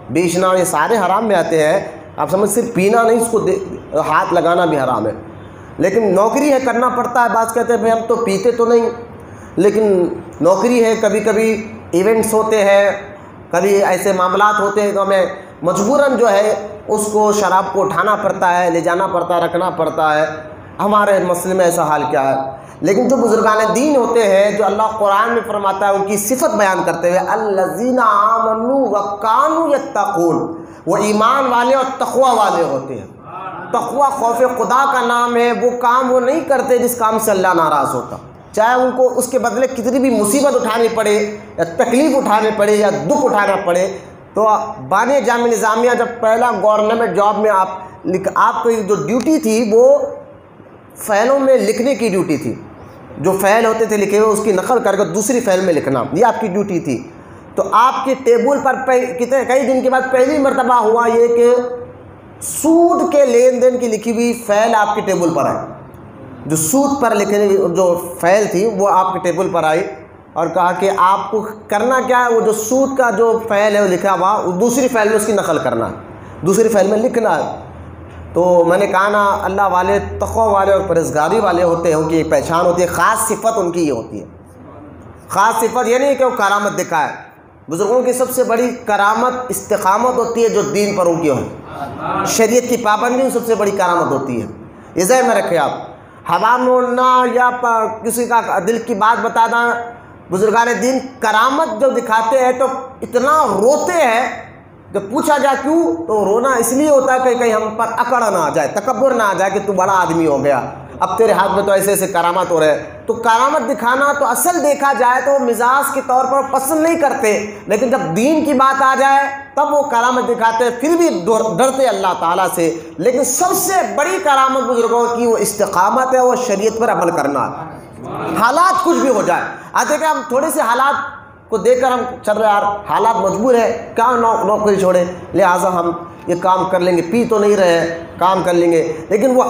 بیچنا یہ سارے حرام میں آتے ہیں۔ آپ سمجھ، صرف پینا نہیں، اس کو ہاتھ لگانا بھی حرام ہے۔ لیکن نوکری ہے، کرنا پڑتا ہے۔ بعض کہتے ہیں بھائی ہم تو پیتے تو نہیں، لیکن نوکری ہے، کبھی کبھی ایونٹس ہوتے ہیں، کبھی ایسے معاملات ہوتے ہیں تو ہمیں مجبوراً جو ہے اس کو شراب کو اٹھانا پڑتا ہے، لے جانا پڑتا ہے، رکھنا پڑتا ہے۔ ہمارے مسئلے میں ایسا حال کیا ہے؟ لیکن جو بزرگان دین ہوتے ہیں، جو اللہ قرآن میں فرماتا ہے، ان کی صفت بیان کرتے ہوئے الذین آمنوا وکانوا یتقون، وہ ایمان والے اور تقوی والے ہوتے ہیں۔ تقوی خوف خدا کا نام ہے، وہ کام وہ نہیں کرتے جس کام سے اللہ ناراض ہوتا، چاہے ان کو اس کے بدلے کتنی بھی مصیبت اٹھانی پڑے یا تکلیف اٹھانی پڑے یا دکھ اٹھانا پڑے۔ تو بانی جامع نظامیہ جب پہلا گورنمنٹ جاب میں آپ کی جو ڈیوٹی تھی وہ فائلوں میں لکھنے کی ڈیوٹی تھی، جو فائل ہوتے تھے لکھے ہوئے اس کی نقل کر کے دوسری فائل میں لکھنا، یہ آپ کی ڈیوٹی تھی۔ تو آپ کے ٹیبل پر کئی دن کے بعد پہلی مرتبہ ہوا یہ کہ سود کے لین دین کی لکھی ہوئی فائل آپ کے ٹیبل پر آئی، جو سود پر لکھنے جو فائل تھی وہ آپ کے ٹیبل پر آئی، اور کہا کہ آپ کو کرنا کیا ہے، وہ جو سود کا جو فائل ہے وہ لکھا ہوا دوسری فائل میں اس کی نقل کرنا ہے، دوسری فائل میں لکھنا ہے۔ تو میں نے کہا نا، اللہ والے تقوی والے اور پرہیزگاری والے ہوتے ہیں، ان کی ایک پہچان ہوتی ہے، خاص صفت ان کی یہ ہوتی ہے۔ خاص صفت یہ نہیں کہ وہ کرامت دکھائے، بزرگوں کی سب سے بڑی کرامت استقامت ہوتی ہے جو دین پر ان کی ہو، شریعت کی پابندی سب سے بڑی کرامت ہوتی ہے۔ یہ ذہن میں رکھے آپ، ہوا میں اڑنا یا کسی کا دل کی بات بتانا، بزرگان دین کرامت جو دکھاتے ہیں تو اتنا روتے ہیں، جب پوچھا جائے کیوں تو رونا اس لیے ہوتا ہے کہ کہیں ہم پر اکڑ نہ آ جائے، تکبر نہ آ جائے کہ تو بڑا آدمی ہو گیا، اب تیرے ہاتھ میں تو ایسے ایسے کرامت ہو رہے ہیں۔ تو کرامت دکھانا تو اصل دیکھا جائے تو مزاج کے طور پر پسند نہیں کرتے، لیکن جب دین کی بات آ جائے تب وہ کرامت دکھاتے ہیں، پھر بھی ڈرتے اللہ تعالیٰ سے۔ لیکن سب سے بڑی کرامت بزرگوں کی وہ استقامت ہے، وہ شریعت پر عمل کرنا، حالات کچھ بھی ہو جائے۔ آج دیکھیں ہم تھوڑے سے حالات کو دیکھ کر ہم چل رہے یار، حالات مجبور ہے، کیا نوکری چھوڑے، لہٰذا ہم یہ کام کر لیں گے، پی تو نہیں رہے کام کر لیں گے، لیکن وہ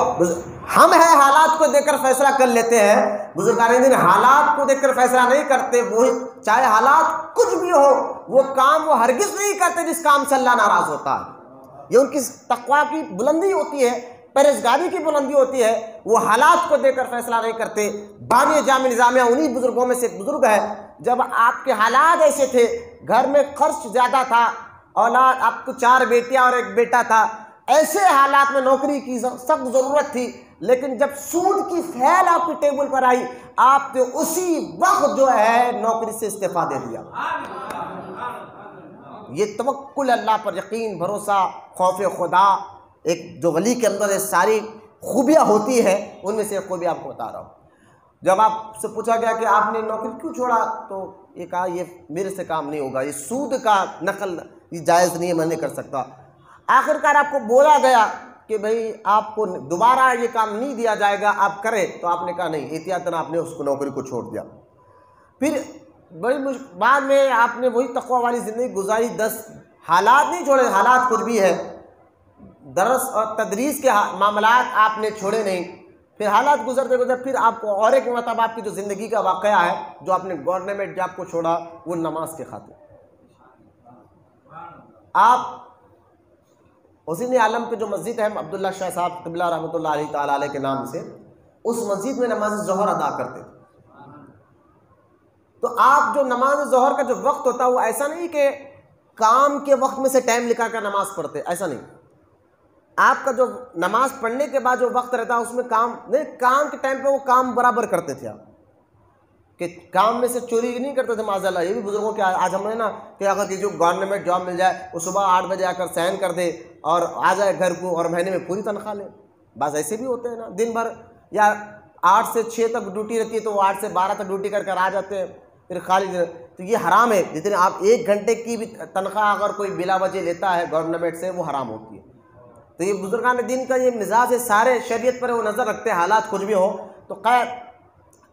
ہم ہیں حالات کو دیکھ کر فیصلہ کر لیتے ہیں۔ بزرگان دین حالات کو دیکھ کر فیصلہ نہیں کرتے، وہی چاہے حالات کچھ بھی ہو وہ کام وہ ہرگز نہیں کرتے جس کام سے اللہ ناراض ہوتا ہے۔ یہ ان کی تقویٰ کی بلندی ہوتی ہے، پرہیزگاری کی بلندی ہوتی ہے، وہ حالات کو دیکھ کر فیصلہ نہیں کرتے۔ بانی جامع نظامیہ انہی بزرگوں میں سے ایک بزرگ ہے، جب آپ کے حالات ایسے تھے، گھر میں خرچ زیادہ تھا، اولاد، آپ کو 4 بیٹیاں اور 1 بیٹا تھا، ایسے حالات میں نوکری کی سخت ضرورت تھی، لیکن جب سود کی فیل آپ کی ٹیبل پر آئی، آپ نے اسی وقت جو ہے نوکری سے استعفیٰ دے دیا۔ یہ توکل اللہ پر، یقین، بھروسہ، خوف خدا، ایک جو ولی کے اندر یہ ساری خوبیاں ہوتی ہیں، ان میں سے ایک خوبی آپ کو بتا رہا ہوں۔ جب آپ سے پوچھا گیا کہ آپ نے نوکری کیوں چھوڑا، تو یہ کہا یہ میرے سے کام نہیں ہوگا، یہ سود کا نقل یہ جائز نہیں ہے، میں نہیں کر سکتا۔ آخرکار آپ کو بولا گیا کہ بھئی آپ کو دوبارہ یہ کام نہیں دیا جائے گا، آپ کریں، تو آپ نے کہا نہیں، احتیاطاً آپ نے اس کو نوکری کو چھوڑ دیا۔ پھر بڑی بعد میں آپ نے وہی تقوی والی زندگی گزاری، 10 حالات نہیں چھوڑے، حالات کچھ بھی ہے، درس اور تدریس کے معاملات آپ نے چھوڑے نہیں، پھر حالات گزرتے گزرتے پھر آپ کو اور ایک مرتبہ آپ کی جو زندگی کا واقعہ ہے، جو آپ نے گورنمنٹ جاب کو چھوڑا، وہ نماز کے خاطر۔ آپ حسین عالم پہ جو مسجد ہے عبداللہ شاہ صاحب قبلہ رحمۃ اللہ علیہ تعالیٰ علیہ کے نام سے، اس مسجد میں نماز ظہر ادا کرتے تھے۔ تو آپ جو نماز ظہر کا جو وقت ہوتا ہے وہ ایسا نہیں کہ کام کے وقت میں سے ٹائم نکال کر نماز پڑھتے، ایسا نہیں۔ آپ کا جو نماز پڑھنے کے بعد جو وقت رہتا ہے اس میں کام نہیں، کام کے ٹائم پہ وہ کام برابر کرتے تھے آپ، کہ کام میں سے چوری نہیں کرتے تھے معاذ اللہ۔ یہ بھی بزرگوں کے آج ہم نے نا کہ اگر کسی کو گورنمنٹ جاب مل جائے، وہ صبح 8 بجے آ کر سائن کر دے اور آ جائے گھر کو، اور مہینے میں پوری تنخواہ لے۔ بعض ایسے بھی ہوتے ہیں نا، دن بھر یا 8 سے 6 تک ڈیوٹی رہتی ہے تو وہ 8 سے 12 تک ڈیوٹی کر آ جاتے ہیں، پھر خالی۔ تو یہ حرام ہے، جتنے آپ 1 گھنٹے کی بھی تنخواہ اگر کوئی بلا وجہ لیتا ہے گورنمنٹ سے، وہ حرام ہوتی ہے۔ تو یہ بزرگان دین کا یہ مزاج ہے، سارے شریعت پر وہ نظر رکھتے ہیں، حالات کچھ بھی ہو۔ تو خیر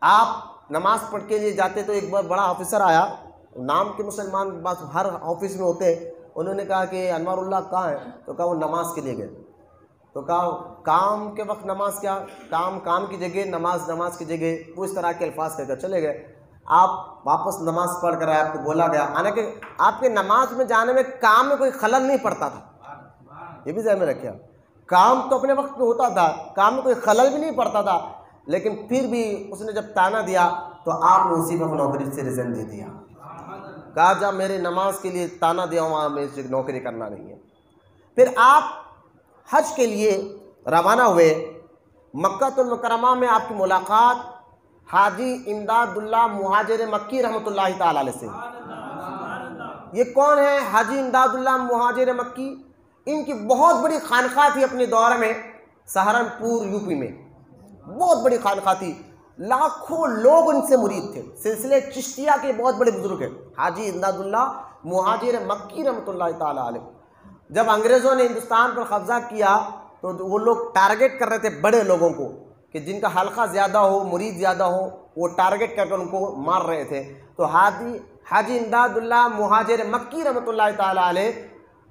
آپ نماز پڑھ کے لیے جاتے تو ایک بار بڑا آفیسر آیا، نام کے مسلمان بس ہر آفس میں ہوتے ہیں، انہوں نے کہا کہ انوار اللہ کہاں ہے؟ تو کہا وہ نماز کے لیے گئے۔ تو کہا کام کے وقت نماز کیا، کام کی جگہ نماز کی جگہ، وہ اس طرح کے الفاظ کہہ کر چلے گئے۔ آپ واپس نماز پڑھ کر آئے، آپ کو بولا گیا، حالانکہ آپ کے نماز میں جانے میں کام میں کوئی خلل نہیں پڑتا تھا، یہ بھی ذہن میں رکھیں، کام تو اپنے وقت پہ ہوتا تھا، کام میں کوئی خلل بھی نہیں پڑتا تھا، لیکن پھر بھی اس نے جب تانا دیا تو آپ نے اسی وقت نوکری سے ریزائن دے دیا، کہا جب میرے نماز کے لیے تانا دیا وہاں میں نوکری کرنا نہیں ہے۔ پھر آپ حج کے لیے روانہ ہوئے، مکہ المکرمہ میں آپ کی ملاقات حاجی امداد اللہ مہاجر مکی رحمۃ اللہ تعالی علیہ سے۔ یہ کون ہے حاجی امداد اللہ مہاجر مکی؟ ان کی بہت بڑی خانقاہ تھی اپنے دور میں، سہارنپور یو پی میں بہت بڑی خانقاہ تھی، لاکھوں لوگ ان سے مرید تھے، سلسلے چشتیہ کے بہت بڑے بزرگ ہیں، حاجی امداد اللہ مہاجر مکی رحمۃ اللہ تعالی علیہ۔ جب انگریزوں نے ہندوستان پر قبضہ کیا تو وہ لوگ ٹارگٹ کر رہے تھے بڑے لوگوں کو، کہ جن کا حلقہ زیادہ ہو، مرید زیادہ ہو، وہ ٹارگٹ کر کر ان کو مار رہے تھے۔ تو حاجی امداد اللہ مہاجر مکی رحمۃ اللہ تعالی علیہ،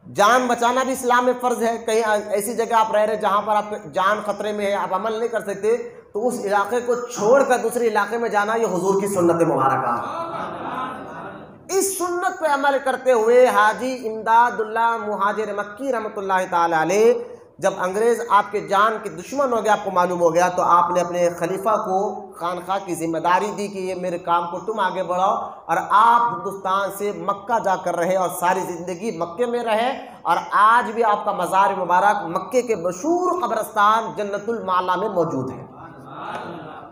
جان بچانا بھی اسلام میں فرض ہے، کہیں ایسی جگہ آپ رہ رہے جہاں پر آپ جان خطرے میں ہے، آپ عمل نہیں کر سکتے، تو اس علاقے کو چھوڑ کر دوسرے علاقے میں جانا یہ حضور کی سنت مبارکہ ہے۔ اس سنت پہ عمل کرتے ہوئے حاجی امداد اللہ مہاجر مکی رحمۃ اللہ تعالی علیہ، جب انگریز آپ کے جان کے دشمن ہو گیا، آپ کو معلوم ہو گیا، تو آپ نے اپنے خلیفہ کو خانقاہ کی ذمہ داری دی کہ یہ میرے کام کو تم آگے بڑھاؤ، اور آپ ہندوستان سے مکہ جا کر رہے اور ساری زندگی مکے میں رہے، اور آج بھی آپ کا مزار مبارک مکے کے مشہور قبرستان جنت المعلا میں موجود ہے۔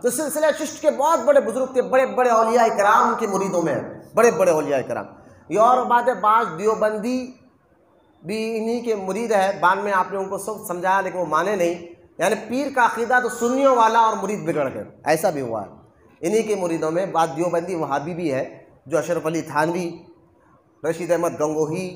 تو سلسلہ چشت کے بہت بڑے بزرگ تھے، بڑے بڑے اولیاء کرام کے مریدوں میں، بڑے بڑے اولیاء کرام۔ یہ اور بات ہے، بعض دیوبندی بھی انہی کے مرید ہے، بعد میں آپ نے ان کو سب سمجھایا لیکن وہ مانے نہیں، یعنی پیر کا عقیدہ تو سنیوں والا اور مرید بگڑ گئے، ایسا بھی ہوا ہے۔ انہی کے مریدوں میں بعض دیوبندی وہابی بھی ہے، جو اشرف علی تھانوی، رشید احمد گنگوہی،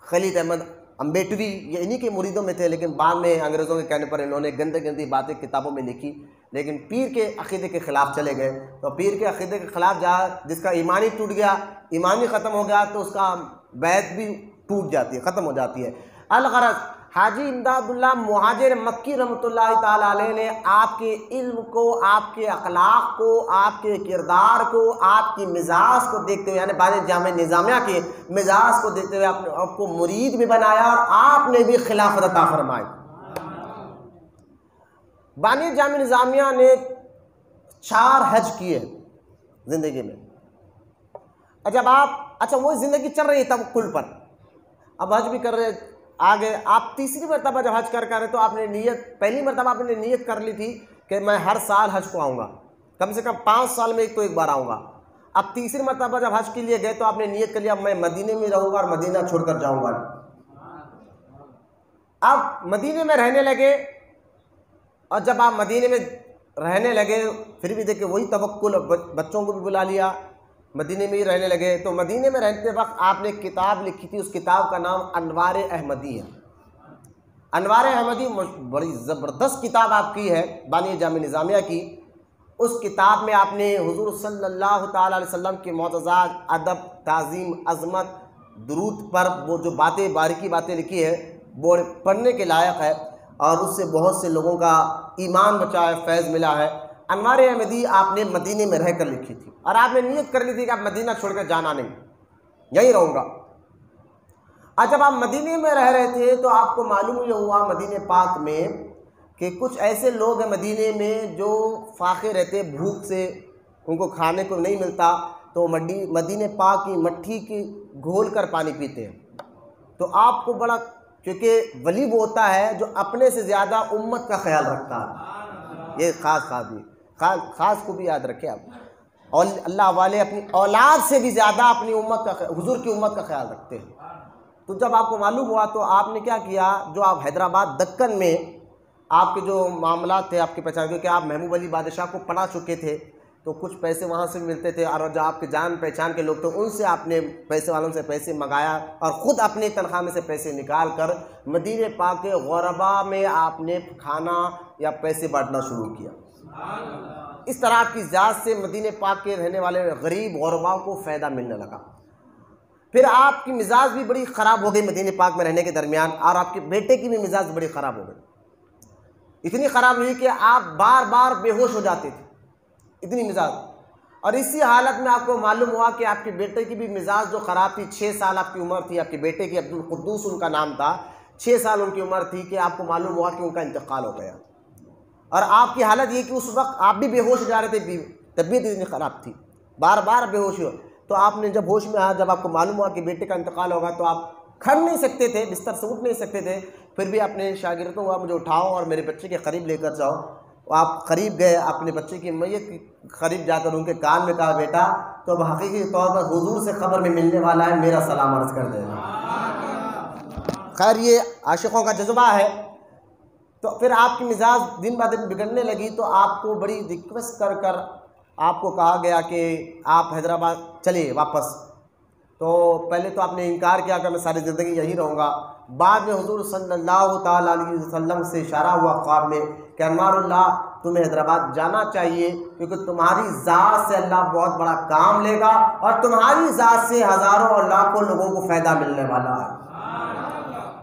خالد احمد امبیٹوی، یہ انہی کے مریدوں میں تھے، لیکن بعد میں انگریزوں کے کہنے پر انہوں نے گندی گندی باتیں کتابوں میں لکھی، لیکن پیر کے عقیدے کے خلاف چلے گئے۔ تو پیر کے عقیدے کے خلاف جس کا ایمانی ٹوٹ گیا، ایمانی ختم ہو گیا، تو اس کا بیعت بھی ٹوٹ جاتی ہے، ختم ہو جاتی ہے۔ الغرض حاجی امداد اللہ مہاجر مکی رحمۃ اللہ تعالی علیہ نے آپ کے علم کو، آپ کے اخلاق کو، آپ کے کردار کو، آپ کی مزاج کو دیکھتے ہوئے، یعنی بانی جامع نظامیہ کے مزاج کو دیکھتے ہوئے آپ کو مرید بھی بنایا، اور آپ نے بھی خلافت عطا فرمائی۔ بانی جامع نظامیہ نے 4 حج کیے زندگی میں۔ جب اچھا وہ زندگی چل رہی ہے توکل پر، اب حج بھی کر رہے آگے، آپ تیسری مرتبہ جب حج کر رہے تو آپ نے نیت، پہلی مرتبہ آپ نے نیت کر لی تھی کہ میں ہر سال حج کو آؤں گا، کم سے کم 5 سال میں ایک بار آؤں گا۔ اب تیسری مرتبہ جب حج کے لیے گئے تو آپ نے نیت کر لیا میں مدینے میں رہوں گا اور مدینہ چھوڑ کر جاؤں گا۔ اب مدینے میں رہنے لگے، اور جب آپ مدینے میں رہنے لگے پھر بھی دیکھیں وہی توکل، بچوں کو بھی بلا لیا، مدینے میں ہی رہنے لگے۔ تو مدینے میں رہتے وقت آپ نے کتاب لکھی تھی، اس کتاب کا نام انوار احمدی ہے۔ انوار احمدی بڑی زبردست کتاب آپ کی ہے، بانی جامع نظامیہ کی۔ اس کتاب میں آپ نے حضور صلی اللہ تعالیٰ علیہ وسلم کے معجزات، ادب، تعظیم، عظمت، درود پر وہ جو باتیں، باریکی باتیں لکھی ہے وہ پڑھنے کے لائق ہے، اور اس سے بہت سے لوگوں کا ایمان بچا ہے، فیض ملا ہے۔ انوار احمدی آپ نے مدینے میں رہ کر لکھی تھی، اور آپ نے نیت کر لی تھی کہ آپ مدینہ چھوڑ کر جانا نہیں، یہیں رہوں گا۔ اور جب آپ مدینے میں رہ رہے تھے تو آپ کو معلوم یہ ہوا مدینہ پاک میں کہ کچھ ایسے لوگ ہیں مدینے میں جو فاقے رہتے، بھوک سے ان کو کھانے کو نہیں ملتا، تو مدینہ پاک کی مٹھی کی گھول کر پانی پیتے ہیں۔ تو آپ کو بڑا، کیونکہ ولی وہ ہوتا ہے جو اپنے سے زیادہ امت کا خیال رکھتا ہے، یہ خاص کو بھی یاد رکھیں آپ، اور اللہ والے اپنی اولاد سے بھی زیادہ اپنی امت کا، حضور کی امت کا خیال رکھتے ہیں۔ تو جب آپ کو معلوم ہوا تو آپ نے کیا کیا، جو آپ حیدرآباد دکن میں آپ کے جو معاملات تھے، آپ کی پہچان، کیونکہ آپ محمود علی بادشاہ کو پڑھا چکے تھے تو کچھ پیسے وہاں سے ملتے تھے، اور جو آپ کے جان پہچان کے لوگ تھے ان سے آپ نے پیسے والوں سے پیسے منگایا، اور خود اپنی تنخواہ میں سے پیسے نکال کر مدینہ پاک کے غربا میں آپ نے کھانا یا پیسے بانٹنا شروع کیا۔ اس طرح کی ذات سے مدینہ پاک کے رہنے والے غریب غربا کو فائدہ ملنے لگا۔ پھر آپ کی مزاج بھی بڑی خراب ہو گئی مدینہ پاک میں رہنے کے درمیان، اور آپ کے بیٹے کی بھی مزاج بڑی خراب ہو گئی، اتنی خراب ہوئی کہ آپ بار بار بے ہوش ہو جاتے تھے، اتنی مزاج۔ اور اسی حالت میں آپ کو معلوم ہوا کہ آپ کے بیٹے کی بھی مزاج جو خراب تھی، 6 سال آپ کی عمر تھی، آپ کے بیٹے کی عبدالقدوس ان کا نام تھا، 6 سال ان کی عمر تھی کہ آپ کو معلوم ہوا کہ ان کا انتقال ہو گیا، اور آپ کی حالت یہ کہ اس وقت آپ بھی بے ہوش ہو جا رہے تھے، طبیعت اتنی خراب تھی، بار بار بے ہوش ہو۔ تو آپ نے جب ہوش میں آیا، جب آپ کو معلوم ہوا کہ بیٹے کا انتقال ہوگا، تو آپ کھڑ نہیں سکتے تھے، بستر سے اٹھ نہیں سکتے تھے، پھر بھی اپنے شاگردوں کو مجھے اٹھاؤ اور میرے بچے کے قریب لے کر جاؤ۔ آپ قریب گئے، اپنے بچے کی میت کے قریب جا کر ان کے کان میں کہا بیٹا تو اب حقیقی طور پر حضور سے خبر میں ملنے والا ہے، میرا سلام عرض کر دینا۔ خیر یہ عاشقوں کا جذبہ ہے۔ تو پھر آپ کی مزاج دن بہ دن بگڑنے لگی، تو آپ کو بڑی ریکویسٹ کر کر آپ کو کہا گیا کہ آپ حیدرآباد چلیے واپس۔ تو پہلے تو آپ نے انکار کیا کہ میں ساری زندگی یہیں رہوں گا۔ بعد میں حضور صلی اللہ تعالیٰ علیہ وسلم سے اشارہ ہوا خواب میں کہ انوار اللہ تمہیں حیدرآباد جانا چاہیے، کیونکہ تمہاری ذات سے اللہ بہت بڑا کام لے گا، اور تمہاری ذات سے ہزاروں اور لاکھوں لوگوں کو فائدہ ملنے والا ہے،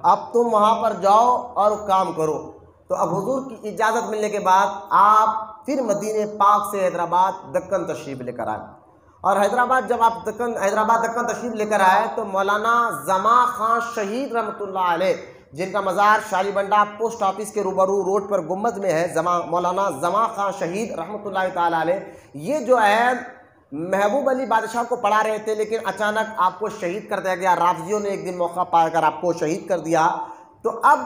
اب تم وہاں پر جاؤ اور کام کرو۔ تو اب حضور کی اجازت ملنے کے بعد آپ پھر مدینہ پاک سے حیدرآباد دکن تشریف لے کر آئے، اور حیدرآباد جب آپ حیدرآباد دکن تشریف لے کر آئے تو مولانا زماں خان شہید رحمۃ اللہ علیہ، جن کا مزار شالی بنڈا پوسٹ آفس کے روبرو روڈ پر گنبد میں ہے، مولانا زماں خان شہید رحمۃ اللہ تعالیٰ علیہ، یہ جو ہے محبوب علی بادشاہ کو پڑھا رہے تھے، لیکن اچانک آپ کو شہید کر دیا گیا، رافضیوں نے ایک دن موقع پا کر آپ کو شہید کر دیا۔ تو اب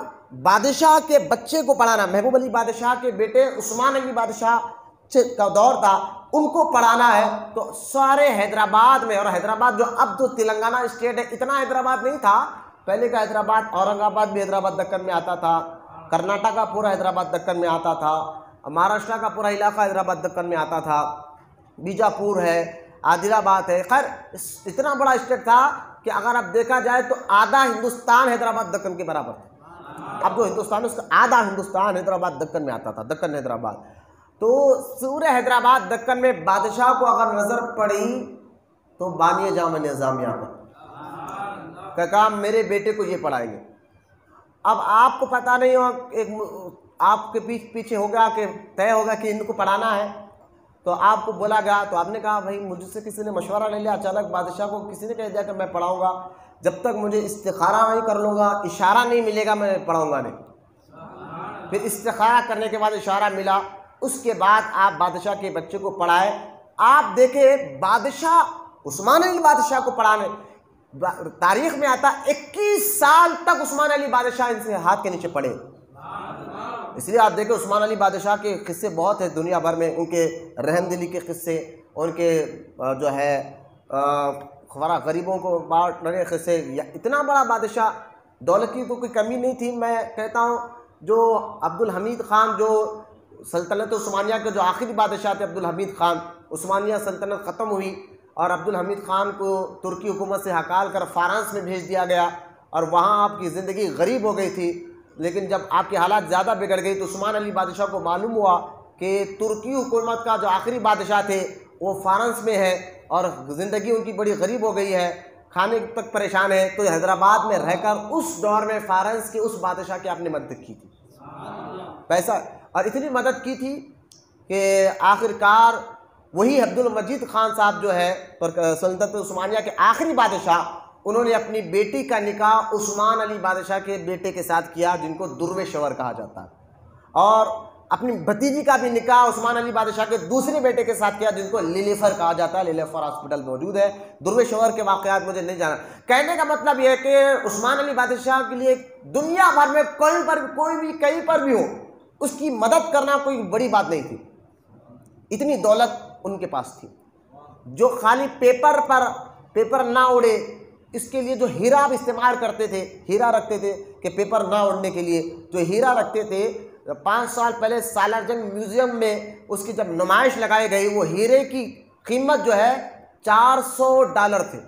بادشاہ کے بچے کو پڑھانا، محبوب علی بادشاہ کے بیٹے عثمان علی بادشاہ کا دور تھا، ان کو پڑھانا ہے، تو سارے حیدرآباد میں، اور حیدرآباد جو اب تو تلنگانہ اسٹیٹ ہے، اتنا حیدرآباد نہیں تھا پہلے کا، حیدرآباد اورنگ آباد بھی حیدرآباد دکن میں آتا تھا، کرناٹک کا پورا حیدرآباد دکن میں آتا تھا، مہاراشٹر کا پورا علاقہ حیدرآباد دکن میں آتا تھا، بیجاپور ہے، عادل آباد ہے، خیر اتنا بڑا اسٹیٹ تھا کہ اگر اب دیکھا جائے تو آدھا ہندوستان حیدرآباد دکن کے برابر تھا۔ اب جو ہندوستان ہے اس کا آدھا ہندوستان حیدرآباد دکن میں آتا تھا، دکن حیدرآباد۔ تو سورہ حیدرآباد دکن میں بادشاہ کو اگر نظر پڑی تو بانی جامع نظامیہ پر کہ کہا میرے بیٹے کو یہ پڑھائیں گے۔ اب آپ کو پتہ نہیں ہو، ایک آپ کے پیچھے ہوگا کہ طے ہوگا کہ ان کو پڑھانا ہے، تو آپ کو بولا گیا، تو آپ نے کہا بھائی مجھ سے کسی نے مشورہ لے لیا، اچانک بادشاہ کو کسی نے کہہ دیا کہ میں پڑھاؤں گا، جب تک مجھے استخارہ نہیں کر لوں گا، اشارہ نہیں ملے گا، میں پڑھاؤں گا نہیں۔ پھر استخارہ کرنے کے بعد اشارہ ملا، اس کے بعد آپ بادشاہ کے بچے کو پڑھائے۔ آپ دیکھیں بادشاہ عثمان علی بادشاہ کو پڑھانے، تاریخ میں آتا 21 سال تک عثمان علی بادشاہ ان سے ہاتھ کے نیچے پڑے. اس لیے آپ دیکھیں عثمان علی بادشاہ کے قصے بہت ہیں دنیا بھر میں، ان کے رحم دلی کے قصے، ان کے جو ہے غریبوں کو بانٹنے کے قصے. اتنا بڑا بادشاہ، دولت کی تو کوئی کمی نہیں تھی. میں کہتا ہوں جو عبدالحمید خان، جو سلطنت عثمانیہ کے جو آخری بادشاہ تھے عبدالحمید خان، عثمانیہ سلطنت ختم ہوئی اور عبدالحمید خان کو ترکی حکومت سے ہکال کر فرانس میں بھیج دیا گیا اور وہاں آپ کی زندگی غریب ہو گئی تھی. لیکن جب آپ کی حالات زیادہ بگڑ گئی تو عثمان علی بادشاہ کو معلوم ہوا کہ ترکی حکومت کا جو آخری بادشاہ تھے وہ فرانس میں ہے اور زندگی ان کی بڑی غریب ہو گئی ہے، کھانے تک پریشان ہے. تو حیدرآباد میں رہ کر اس دور میں فرانس کے اس بادشاہ کی آپ نے مدد کی تھی، پیسہ، اور اتنی مدد کی تھی کہ آخرکار وہی عبدالمجید خان صاحب جو ہے سلطنت عثمانیہ کے آخری بادشاہ، انہوں نے اپنی بیٹی کا نکاح عثمان علی بادشاہ کے بیٹے کے ساتھ کیا جن کو دروے شور کہا جاتا ہے، اور اپنی بھتیجی کا بھی نکاح عثمان علی بادشاہ کے دوسرے بیٹے کے ساتھ کیا جن کو لیلیفر کہا جاتا ہے. لیلیفر ہاسپٹل موجود ہے. دروے شور کے واقعات مجھے نہیں جانا. کہنے کا مطلب یہ ہے کہ عثمان علی بادشاہ کے لیے دنیا بھر میں کوئی بھی کہیں پر بھی ہو اس کی مدد کرنا کوئی بڑی بات نہیں تھی. اتنی دولت ان کے پاس تھی. جو خالی پیپر نہ اڑے اس کے لیے جو ہیرا آپ استعمال کرتے تھے، ہیرا رکھتے تھے کہ پیپر نہ اڑنے کے لیے جو ہیرا رکھتے تھے. 5 سال پہلے سالار جنگ میوزیم میں اس کی جب نمائش لگائی گئی، وہ ہیرے کی قیمت جو ہے $400 تھے.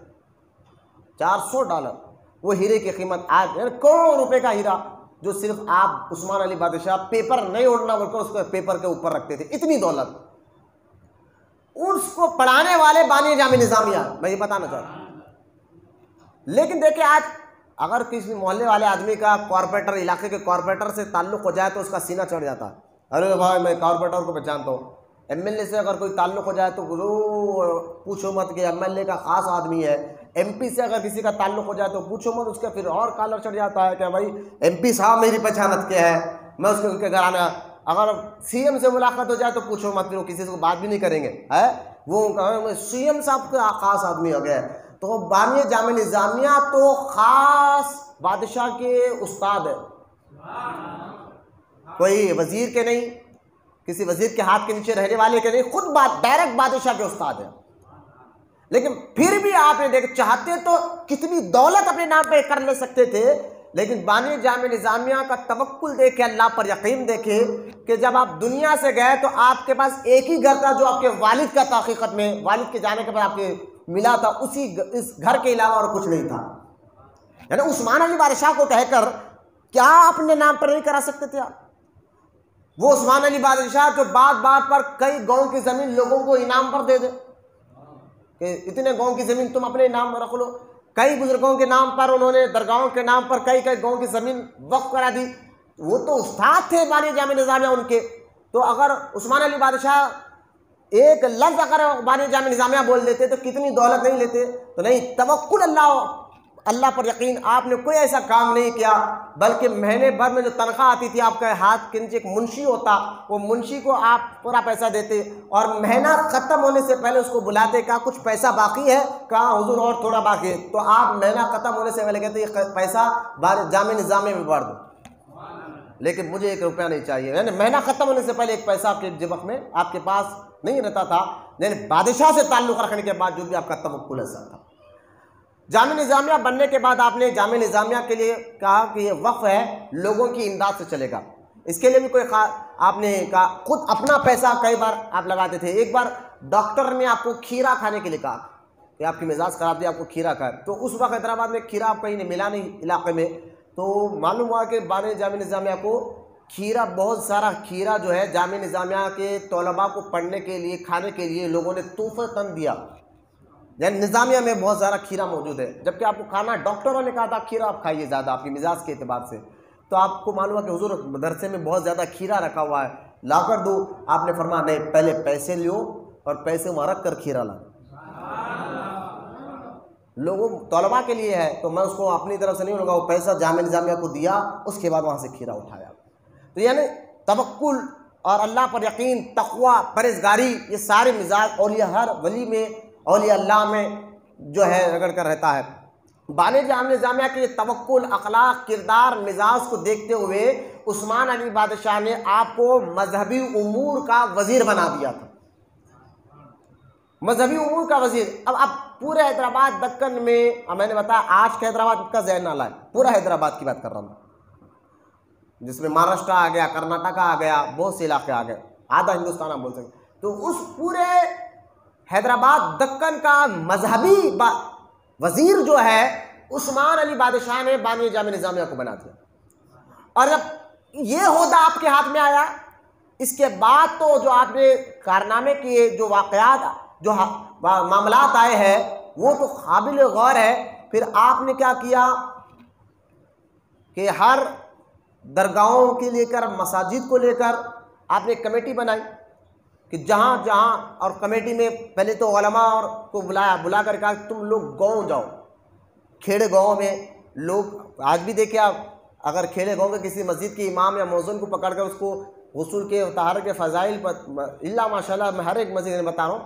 $400 وہ ہیرے کی قیمت. آج کروڑوں روپے کا ہیرا جو صرف آپ عثمان علی بادشاہ پیپر نہیں اڑنا بول کر اس کو پیپر کے اوپر رکھتے تھے. اتنی دولت. اس کو پڑھانے والے بانی جامع نظامیہ، میں یہ بتانا چاہتا ہوں. لیکن دیکھیں آج اگر کسی محلے والے آدمی کا کارپوریٹر، علاقے کے کارپوریٹر سے تعلق ہو جائے تو اس کا سینہ چڑھ جاتا ہے. ارے بھائی میں کارپوریٹر کو پہچانتا ہوں. ایم ایل اے سے اگر کوئی تعلق ہو جائے تو پوچھو مت کہ ایم ایل اے کا خاص آدمی ہے. ایم پی سے اگر کسی کا تعلق ہو جائے تو پوچھو مت، اس کا پھر اور کالر چڑھ جاتا ہے کہ بھائی ایم پی صاحب میری پہچانت کیا ہے، میں اس کے ان کے گھر آنا. اگر سی ایم سے ملاقات ہو جائے تو پوچھو مت، پھر وہ کسی سے بات بھی نہیں کریں گے. وہ سی ایم صاحب کا خاص آدمی ہو گیا ہے. تو بانی جامع نظامیہ تو خاص بادشاہ کے استاد ہے، کوئی وزیر کے نہیں، کسی وزیر کے ہاتھ کے نیچے رہنے والے کے نہیں، خود ڈائریکٹ بادشاہ کے استاد ہے. لیکن پھر بھی آپ نے دیکھ چاہتے تو کتنی دولت اپنے نام پہ کر لے سکتے تھے، لیکن بانی جامع نظامیہ کا توکل دیکھے، اللہ پر یقین دیکھے کہ جب آپ دنیا سے گئے تو آپ کے پاس ایک ہی گھر تھا جو آپ کے والد کا تھا. حقیقت میں والد کے جانے کے بعد آپ کے ملا تھا، اس گھر کے علاوہ اور کچھ نہیں تھا. یعنی عثمان علی بادشاہ کو کہہ کر کیا اپنے نام پر نہیں کرا سکتے تھے آپ؟ وہ عثمان علی بادشاہ جو بات بات پر کئی گاؤں کی زمین لوگوں کو انعام پر دے دے کہ اتنے گاؤں کی زمین تم اپنے نام رکھ لو. کئی بزرگوں کے نام پر انہوں نے، درگاہوں کے نام پر کئی گاؤں کی زمین وقف کرا دی. وہ تو استاد تھے بانی جامع نظامیہ ان کے. تو اگر عثمان علی بادشاہ ایک لفظ اگر بانی جامع نظامیہ بول دیتے تو کتنی دولت نہیں لیتے. تو نہیں، توکل اللہ پر یقین. آپ نے کوئی ایسا کام نہیں کیا، بلکہ مہینے بھر میں جو تنخواہ آتی تھی آپ کے ہاتھ کے نیچے ایک منشی ہوتا، وہ منشی کو آپ پورا پیسہ دیتے اور مہینہ ختم ہونے سے پہلے اس کو بلاتے، کہا کچھ پیسہ باقی ہے، کہا حضور اور تھوڑا باقی ہے. تو آپ مہینہ ختم ہونے سے پہلے کہتے یہ پیسہ جامع نظامیہ میں بڑھ دو، لیکن مجھے 1 روپیہ نہیں چاہیے. یعنی مہینہ ختم ہونے سے پہلے ایک پیسہ آپ کے جیب میں آپ کے پاس نہیں رہتا تھا. یعنی بادشاہ سے تعلق رکھنے کے بعد جو بھی آپ کا توکل ایسا تھا. جامع نظامیہ بننے کے بعد آپ نے جامع نظامیہ کے لیے کہا کہ یہ وقف ہے، لوگوں کی امداد سے چلے گا. اس کے لیے بھی کوئی آپ نے کہا خود اپنا پیسہ کئی بار آپ لگاتے تھے. ایک بار ڈاکٹر نے آپ کو کھیرا کھانے کے لیے کہا کہ آپ کی مزاج خراب تھی، آپ کو کھیرا کھائے. تو اس وقت حیدرآباد میں کھیرا آپ کہیں ملا نہیں علاقے میں. تو معلوم ہوا کہ بانی جامع نظامیہ کو کھیرا، بہت سارا کھیرا جو ہے جامع نظامیہ کے طلباء کو پڑھنے کے لیے، کھانے کے لیے لوگوں نے تحفہ دیا. یعنی نظامیہ میں بہت سارا کھیرا موجود ہے، جبکہ آپ کو کھانا ڈاکٹروں نے کہا تھا کھیرا آپ کھائیے زیادہ آپ کی مزاج کے اعتبار سے. تو آپ کو معلوم ہے کہ حضور مدرسے میں بہت زیادہ کھیرا رکھا ہوا ہے، لا کر دو. آپ نے فرمایا نہیں، پہلے پیسے لیو اور پیسے وہاں رکھ کر کھیرا لا. لوگوں طلباء کے لیے ہے تو میں اس کو اپنی طرف سے نہیں لگا، وہ پیسہ جامع نظامیہ کو دیا، اس کے بعد وہاں سے کھیرا اٹھایا. تو یعنی توکل اور اللہ پر یقین، تقوی، پرہیزگاری، یہ سارے مزاج اولیاء، ہر ولی میں، اولیاء اللہ میں جو ہے رگڑ کر رہتا ہے. بانی جامع نظامیہ کے توکل، اخلاق، کردار، مزاج کو دیکھتے ہوئے عثمان علی بادشاہ نے آپ کو مذہبی امور کا وزیر بنا دیا تھا، مذہبی امور کا وزیر۔ اب آپ پورے حیدرآباد دکن میں، میں نے بتایا آج کا حیدرآباد کا ذہن نہ لائے، پورا حیدرآباد کی بات کر رہا ہوں، جس میں مہاراشٹر آ گیا، کرناٹک آ گیا، بہت سے علاقے آ گئے، آدھا ہندوستان آپ بول سکتے۔ تو اس پورے حیدرآباد دکن کا مذہبی وزیر جو ہے عثمان علی بادشاہ نے بانی جامع نظامیہ کو بنا دیا۔ اور جب یہ عہدہ آپ کے ہاتھ میں آیا، اس کے بعد تو جو آپ نے کارنامے کیے، جو واقعات، جو معاملات آئے ہیں، وہ تو قابل غور ہے۔ پھر آپ نے کیا کیا کہ ہر درگاہوں کے لے کر، مساجد کو لے کر آپ نے کمیٹی بنائی کہ جہاں جہاں، اور کمیٹی میں پہلے تو علماء کو بلا کر کہا تم لوگ گاؤں جاؤ، کھیڑے گاؤں میں لوگ آج بھی دیکھیں آپ، اگر کھیڑے گاؤں کے کسی مسجد کے امام یا مؤذن کو پکڑ کر اس کو غسل کے طہارت کے فضائل پر، اللہ ماشاءاللہ میں ہر ایک مسجد میں بتا رہا ہوں،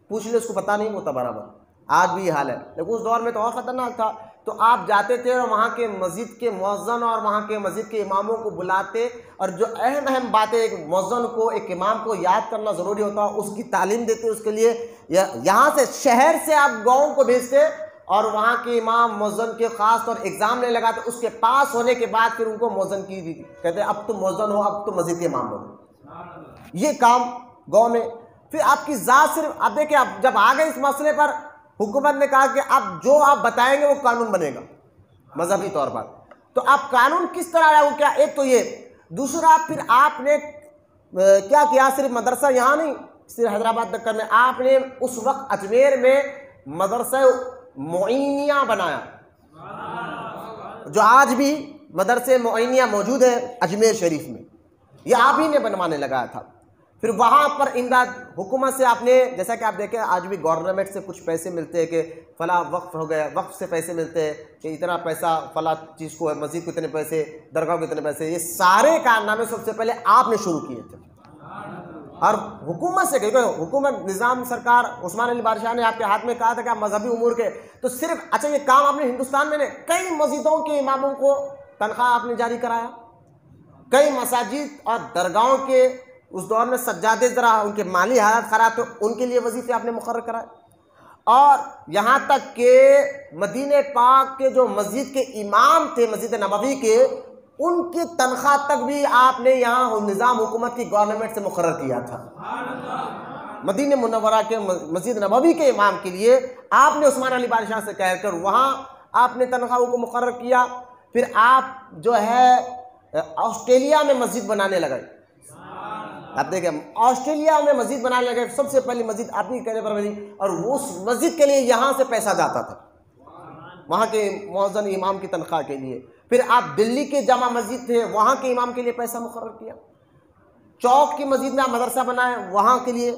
پوچھ لے اس کو پتہ نہیں ہوتا برابر، آج بھی یہ حال ہے، لیکن اس دور میں تو اور خطرناک تھا۔ تو آپ جاتے تھے اور وہاں کے مسجد کے مؤذن اور وہاں کے مسجد کے اماموں کو بلاتے، اور جو اہم اہم باتیں ایک مؤذن کو، ایک امام کو یاد کرنا ضروری ہوتا، اس کی تعلیم دیتے، اس کے لیے یہاں سے شہر سے آپ گاؤں کو بھیجتے، اور وہاں کے امام مؤذن کے خاص طور ایگزام نہیں لگاتے، اس کے پاس ہونے کے بعد پھر ان کو مؤذن کی دی، کہتے اب تم مؤذن ہو، اب تم مسجد کے امام ہو۔ یہ کام گاؤں میں۔ پھر آپ کی ذات صرف، آپ دیکھیں اب جب آ گئے اس مسئلے پر، حکومت نے کہا کہ اب جو آپ بتائیں گے وہ قانون بنے گا مذہبی طور پر۔ تو اب قانون کس طرح ہے وہ کیا، ایک تو یہ، دوسرا پھر آپ نے کیا کیا، صرف مدرسہ یہاں نہیں، صرف حیدرآباد دکن میں، آپ نے اس وقت اجمیر میں مدرسہ معینیہ بنایا، جو آج بھی مدرسے معینیہ موجود ہے اجمیر شریف میں، یہ آپ ہی نے بنوانے لگایا تھا۔ پھر وہاں پر امداد حکومت سے آپ نے، جیسا کہ آپ دیکھیں آج بھی گورنمنٹ سے کچھ پیسے ملتے ہیں کہ فلاں وقف ہو گیا، وقف سے پیسے ملتے ہیں کہ اتنا پیسہ فلاں چیز کو ہے، مسجد کو اتنے پیسے، درگاہ کو اتنے پیسے، یہ سارے کارنامے سب سے پہلے آپ نے شروع کیے تھے۔ اور حکومت سے، کیونکہ حکومت نظام سرکار عثمان علی بادشاہ نے آپ کے ہاتھ میں کہا تھا کہ آپ مذہبی امور کے، تو صرف اچھا یہ کام آپ نے ہندوستان میں کئی مسجدوں کے اماموں کو تنخواہ آپ نے جاری کرایا، کئی مساجد اور درگاہوں کے اس دور میں سجادے ذرا ان کے مالی حالات خراب تھے، ان کے لیے وظیفے آپ نے مقرر کرائے، اور یہاں تک کہ مدینہ پاک کے جو مسجد کے امام تھے، مسجد نبوی کے، ان کی تنخواہ تک بھی آپ نے یہاں نظام حکومت کی گورنمنٹ سے مقرر کیا تھا۔ مدینہ منورہ کے مسجد نبوی کے امام کے لیے آپ نے عثمان علی بادشاہ سے کہہ کر وہاں آپ نے تنخواہوں کو مقرر کیا۔ پھر آپ جو ہے آسٹریلیا میں مسجد بنانے لگے، آپ دیکھیں آسٹریلیا میں مسجد بنانے لگے، سب سے پہلی مسجد آپ کے کہنے پر بنی، اور اس مسجد کے لیے یہاں سے پیسہ جاتا تھا، وہاں کے مؤذن امام کی تنخواہ کے لیے۔ پھر آپ دلی کے جامع مسجد تھے، وہاں کے امام کے لیے پیسہ مقرر کیا۔ چوک کی مسجد میں آپ مدرسہ بنائے، وہاں کے لیے۔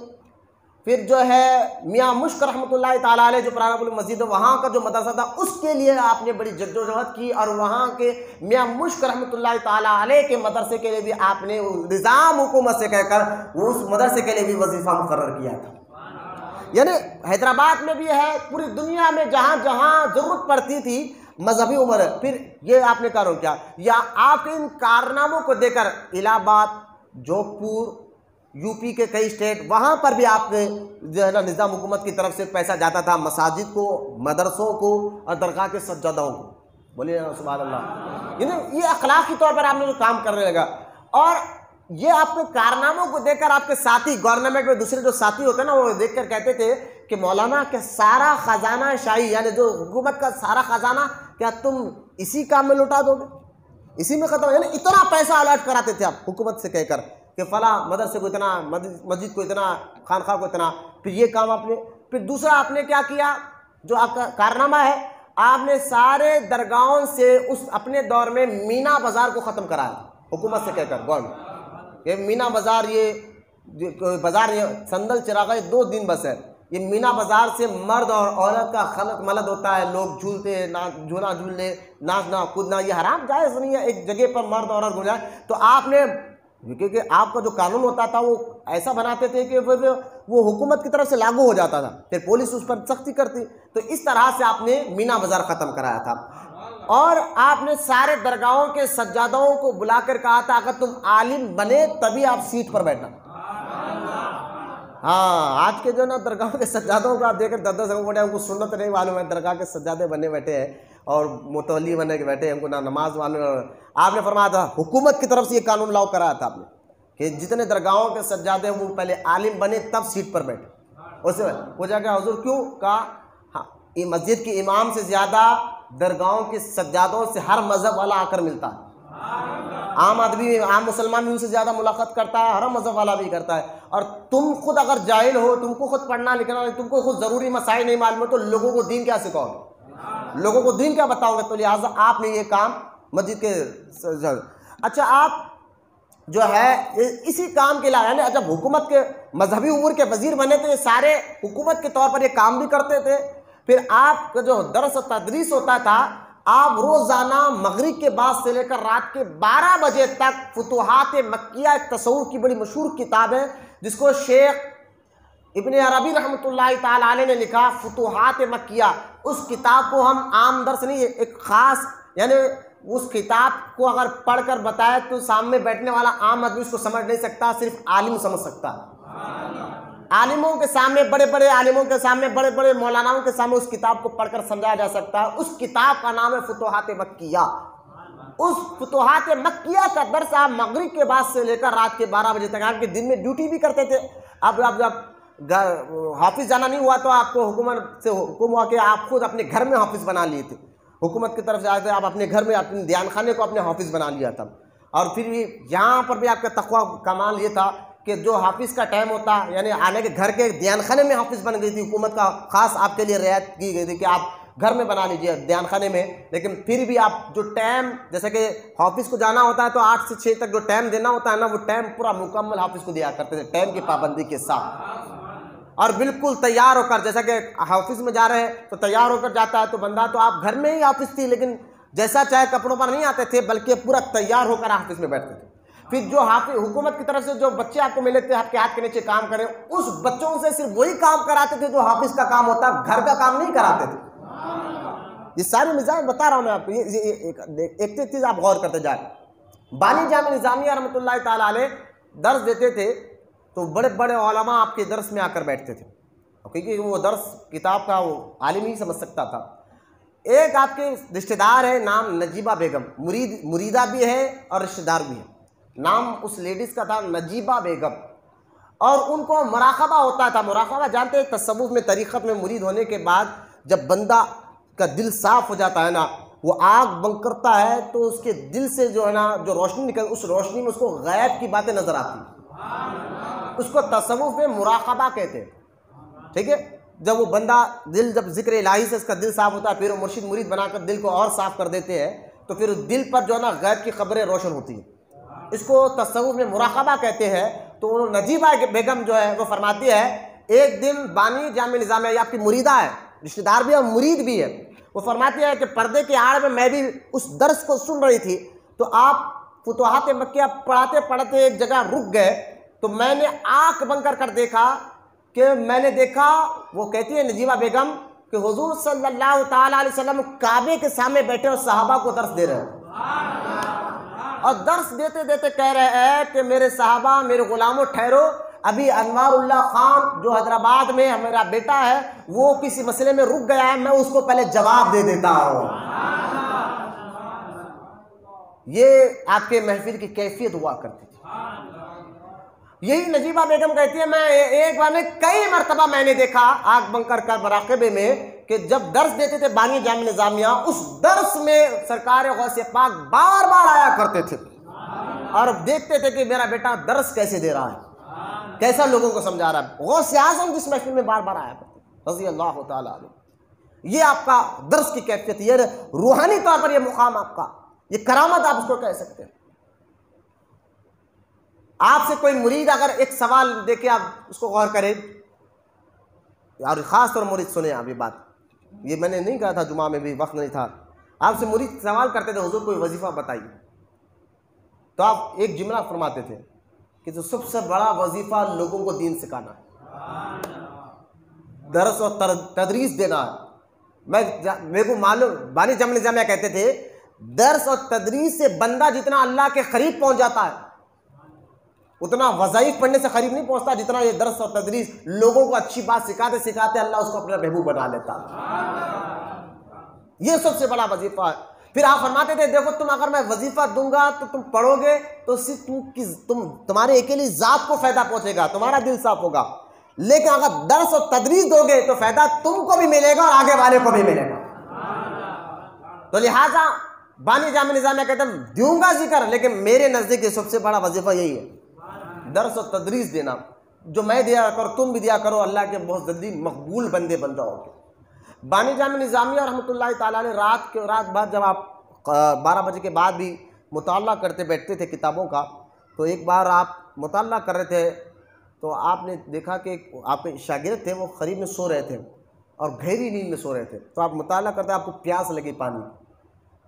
پھر جو ہے میاں مشک رحمۃ اللہ تعالیٰ علیہ جو پرانا پولی مسجد ہے، وہاں کا جو مدرسہ تھا اس کے لیے آپ نے بڑی جد و جہد کی، اور وہاں کے میاں مشک رحمۃ اللہ تعالیٰ علیہ کے مدرسے کے لیے بھی آپ نے نظام حکومت سے کہہ کر اس مدرسے کے لیے بھی وظیفہ مقرر کیا تھا۔ یعنی حیدرآباد میں بھی ہے، پوری دنیا میں جہاں جہاں ضرورت پڑتی تھی مذہبی امور ہے۔ پھر یہ آپ نے کاروں کیا، یا آپ ان کارناموں کو دے کر الہ آباد، جوگ پور، یو پی کے کئی اسٹیٹ، وہاں پر بھی آپ نے جو ہے نا نظام حکومت کی طرف سے پیسہ جاتا تھا، مساجد کو، مدرسوں کو، اور درگاہ کے سجادوں کو، بولیے سبحان اللہ۔ یعنی یہ اخلاقی طور پر آپ نے جو کام کرنے لگا، اور یہ آپ کے کارناموں کو دیکھ کر آپ کے ساتھی گورنمنٹ میں دوسرے جو ساتھی ہوتے ہیں نا، وہ دیکھ کر کہتے تھے کہ مولانا کہ سارا خزانہ شاہی، یعنی جو حکومت کا سارا خزانہ کیا تم اسی کام میں لوٹا دو گے، اسی میں ختم، یعنی اتنا پیسہ الاٹ کراتے تھے آپ حکومت سے کہہ کر کہ فلاں مدرسے کو اتنا، مسجد کو اتنا، خانقاہ کو اتنا۔ پھر یہ کام آپ نے، پھر دوسرا آپ نے کیا کیا جو آپ کا کارنامہ ہے، آپ نے سارے درگاہوں سے اس اپنے دور میں مینا بازار کو ختم کرایا حکومت سے کہہ کر گورنمنٹ، یہ مینا بازار، یہ بازار یہ سندل چراغا 2 دن بس ہے، یہ مینا بازار سے مرد اور عورت کا خلط ملط ہوتا ہے، لوگ جھولتے ہیں، جھولا جھول لے، ناچنا کودنا، یہ حرام جائز نہیں ہے ایک جگہ پر مرد عورت گھوم جائے۔ تو آپ نے، کیونکہ آپ کا جو قانون ہوتا تھا وہ ایسا بناتے تھے کہ پھر وہ حکومت کی طرف سے لاگو ہو جاتا تھا، پھر پولیس اس پر سختی کرتی. تو اس طرح سے آپ نے مینا بازار ختم کرایا تھا. اور آپ نے سارے درگاہوں کے سجادوں کو بلا کر کہا تھا اگر تم عالم بنے تبھی آپ سیٹ پر بیٹھنا. ہاں آج کے جو نا درگاہوں کے سجادوں کو آپ دیکھ کر 10-10 بیٹھے، ان کو سنت نہیں معلوم ہے، درگاہ کے سجادے بنے بیٹھے ہیں اور متولی بنے کے بیٹھے ہیں، ان کو نہ نماز معلوم. آپ نے فرمایا تھا حکومت کی طرف سے یہ قانون لاگو کرایا تھا آپ نے کہ جتنے درگاہوں کے سجادے ہیں وہ پہلے عالم بنے تب سیٹ پر بیٹھے. اس سے پوچھا کہ حضور کیوں؟ کہا ہاں یہ مسجد کے امام سے زیادہ درگاہوں کے سجادوں سے ہر مذہب والا آ کر ملتا ہے. عام آدمی، عام مسلمان بھی ان سے زیادہ ملاقات کرتا ہے، ہر مذہب والا بھی کرتا ہے. اور تم خود اگر جاہل ہو، تم کو خود پڑھنا لکھنا نہیں، تم کو خود ضروری مسائل نہیں معلوم ہے، تو لوگوں کو دین کیا سکھاؤ گے؟ لوگوں کو دین کیا بتاؤ گے؟ تو لہٰذا آپ نے یہ کام مسجد کے اچھا آپ جو ہے اسی کام کے لیے یعنی جب حکومت کے مذہبی امور کے وزیر بنے تھے، سارے حکومت کے طور پر یہ کام بھی کرتے تھے. پھر آپ کا جو درس و تدریس ہوتا تھا، آپ روزانہ مغرب کے بعد سے لے کر رات کے 12 بجے تک فتوحات مکیہ، ایک تصوف کی بڑی مشہور کتاب ہے جس کو شیخ ابن عربی رحمۃ اللہ تعالی علیہ نے لکھا، فتوحات مکیہ. اس کتاب کو ہم عام درس نہیں، ایک خاص یعنی اس کتاب کو اگر پڑھ کر بتائے تو سامنے بیٹھنے والا عام آدمی اس کو سمجھ نہیں سکتا، صرف عالم سمجھ سکتا ہے. عالموں کے سامنے، بڑے بڑے عالموں کے سامنے، بڑے بڑے مولاناؤں کے سامنے اس کتاب کو پڑھ کر سمجھایا جا سکتا ہے. اس کتاب کا نام ہے فتوحات مکیہ. اس فتوحات مکیہ کا درس آپ مغرب کے بعد سے لے کر رات کے 12 بجے تک، آپ کے دن میں ڈیوٹی بھی کرتے تھے. اب جب حافظ جانا نہیں ہوا تو آپ کو حکومت سے حکم ہوا کہ آپ خود اپنے گھر میں حافظ بنا لیے تھے. حکومت کی طرف سے آئے تھے، آپ اپنے گھر میں اپنے دیان خانے کو اپنے حافظ بنا لیا تھا. اور پھر بھی یہاں پر بھی آپ کا تقویٰ کمال یہ تھا کہ جو حافظ کا ٹائم ہوتا یعنی آنے کے گھر کے دیان خانے میں حافظ بن گئی تھی. حکومت کا خاص آپ کے لیے رعایت کی گئی تھی کہ آپ گھر میں بنا لیجئے دیان خانے میں. لیکن پھر بھی آپ جو ٹائم، جیسے کہ حافظ کو جانا ہوتا ہے تو 8 سے 6 تک جو ٹائم دینا ہوتا ہے نا، وہ ٹائم پورا مکمل حافظ کو دیا کرتے تھے، ٹائم کی پابندی کے ساتھ. اور بالکل تیار ہو کر، جیسا کہ حافظ میں جا رہے ہیں تو تیار ہو کر جاتا ہے تو بندہ، تو آپ گھر میں ہی حافظ تھی لیکن جیسا چاہے کپڑوں پر نہیں آتے تھے بلکہ پورا تیار ہو کر حافظ میں بیٹھتے تھے. پھر جو حافظ حکومت کی طرف سے جو بچے آپ کو ملے تھے آپ کے ہاتھ کے نیچے کام کریں، اس بچوں سے صرف وہی کام کراتے تھے جو حافظ کا کام ہوتا، گھر کا کام نہیں کراتے تھے. یہ سارے نظام بتا رہا ہوں میں آپ کو، ایک چیز آپ غور کرتے جائیں. بانی جامع نظامیہ رحمۃ اللہ تعالی علیہ درس دیتے تھے تو بڑے بڑے علماء آپ کے درس میں آ کر بیٹھتے تھے، کیونکہ وہ درس کتاب کا وہ عالم ہی سمجھ سکتا تھا. ایک آپ کے رشتہ دار ہے، نام نجیبہ بیگم، مریدہ بھی ہے اور رشتہ دار بھی ہے. نام اس لیڈیز کا تھا نجیبہ بیگم. اور ان کو مراقبہ ہوتا تھا. مراقبہ جانتے ہیں تصوف میں، طریقت میں مرید ہونے کے بعد جب بندہ کا دل صاف ہو جاتا ہے نا، وہ آنکھ بند کرتا ہے تو اس کے دل سے جو ہے نا جو روشنی نکل، اس روشنی میں اس کو غیب کی باتیں نظر آتی ہیں. اس کو تصوف میں مراقبہ کہتے ہیں. ٹھیک ہے، جب وہ بندہ دل، جب ذکر الہی سے اس کا دل صاف ہوتا ہے، پھر وہ مرشد مرید بنا کر دل کو اور صاف کر دیتے ہیں تو پھر دل پر جو ہے نا غیب کی خبریں روشن ہوتی ہیں. اس کو تصوف میں مراقبہ کہتے ہیں. تو نجیبہ بیگم جو ہے وہ فرماتی ہے، ایک دن بانی جامع نظامیہ، یہ آپ کی مریدہ ہے، رشتہ دار بھی ہے اور مرید بھی ہے. وہ فرماتی ہے کہ پردے کی آڑ میں بھی اس درس کو سن رہی تھی تو آپ فتوحات مکیہ پڑھاتے پڑھتے ایک جگہ رک گئے تو میں نے آنکھ بند کر دیکھا کہ میں نے دیکھا، وہ کہتی ہے نجیبہ بیگم، کہ حضور صلی اللہ تعالی علیہ وسلم کعبے کے سامنے بیٹھے اور صحابہ کو درس دے رہے ہیں. اور درس دیتے دیتے کہہ رہے ہیں کہ میرے صحابہ، میرے غلاموں ٹھہرو، ابھی انوار اللہ خان جو حیدرآباد میں میرا بیٹا ہے وہ کسی مسئلے میں رک گیا ہے، میں اس کو پہلے جواب دے دیتا ہوں. یہ آپ کے محفل کی کیفیت ہوا کرتی تھی. یہی نجیبہ بیگم کہتی ہے، میں ایک بار میں کئی مرتبہ میں نے دیکھا آنکھ بند کر مراقبے میں کہ جب درس دیتے تھے بانی جامع نظامیہ، اس درس میں سرکار غوث پاک بار بار آیا کرتے تھے اور دیکھتے تھے کہ میرا بیٹا درس کیسے دے رہا ہے، کیسا لوگوں کو سمجھا رہا ہے. غوث اعظم جس محفل میں بار بار آیا کرتے رضی اللہ تعالی عنہ. یہ آپ کا درس کی کیفیت، یہ روحانی طور پر یہ مقام آپ کا، یہ کرامت آپ اس کو کہہ سکتے ہیں. آپ سے کوئی مرید اگر ایک سوال دے کے آپ اس کو غور کریں، اور خاص طور مرید سنیں آپ یہ بات، یہ میں نے نہیں کہا تھا جمعہ میں بھی، وقت نہیں تھا. آپ سے مرید سوال کرتے تھے حضور کوئی وظیفہ بتائیے، تو آپ ایک جملہ فرماتے تھے کہ جو سب سے بڑا وظیفہ لوگوں کو دین سکھانا ہے، درس اور تدریس دینا ہے۔ میرے کو معلوم بانی جامع نظامیہ کہتے تھے درس اور تدریس سے بندہ جتنا اللہ کے قریب پہنچ جاتا ہے اتنا وظائف پڑھنے سے قریب نہیں پہنچتا جتنا یہ درس اور تدریس لوگوں کو اچھی بات سکھاتے سکھاتے اللہ اس کو اپنا محبوب بنا لیتا ہے۔ یہ سب سے بڑا وظیفہ ہے۔ پھر آپ فرماتے تھے دیکھو تم اگر میں وظیفہ دوں گا تو تم پڑھو گے تو صرف تمہارے اکیلی ذات کو فائدہ پہنچے گا، تمہارا دل صاف ہوگا، لیکن اگر درس اور تدریس دو گے تو فائدہ تم کو بھی ملے گا اور آگے والے کو بھی ملے گا۔ تو لہٰذا بانی جامع نظامیہ کہتے ہیں دوں گا ذکر، لیکن میرے نزدیک سب سے بڑا وظیفہ یہی ہے، درس اور تدریس دینا۔ جو میں دیا کرو تم بھی دیا کرو، اللہ کے بہت جلدی مقبول بندے بن جاؤ گے۔ بانی جامع نظامیہ رحمۃ اللہ تعالیٰ نے رات بعد جب آپ 12 بجے کے بعد بھی مطالعہ کرتے بیٹھتے تھے کتابوں کا، تو ایک بار آپ مطالعہ کر رہے تھے تو آپ نے دیکھا کہ آپ کے شاگرد تھے وہ قریب میں سو رہے تھے اور گہری نیند میں سو رہے تھے۔ تو آپ مطالعہ کرتے آپ کو پیاس لگی،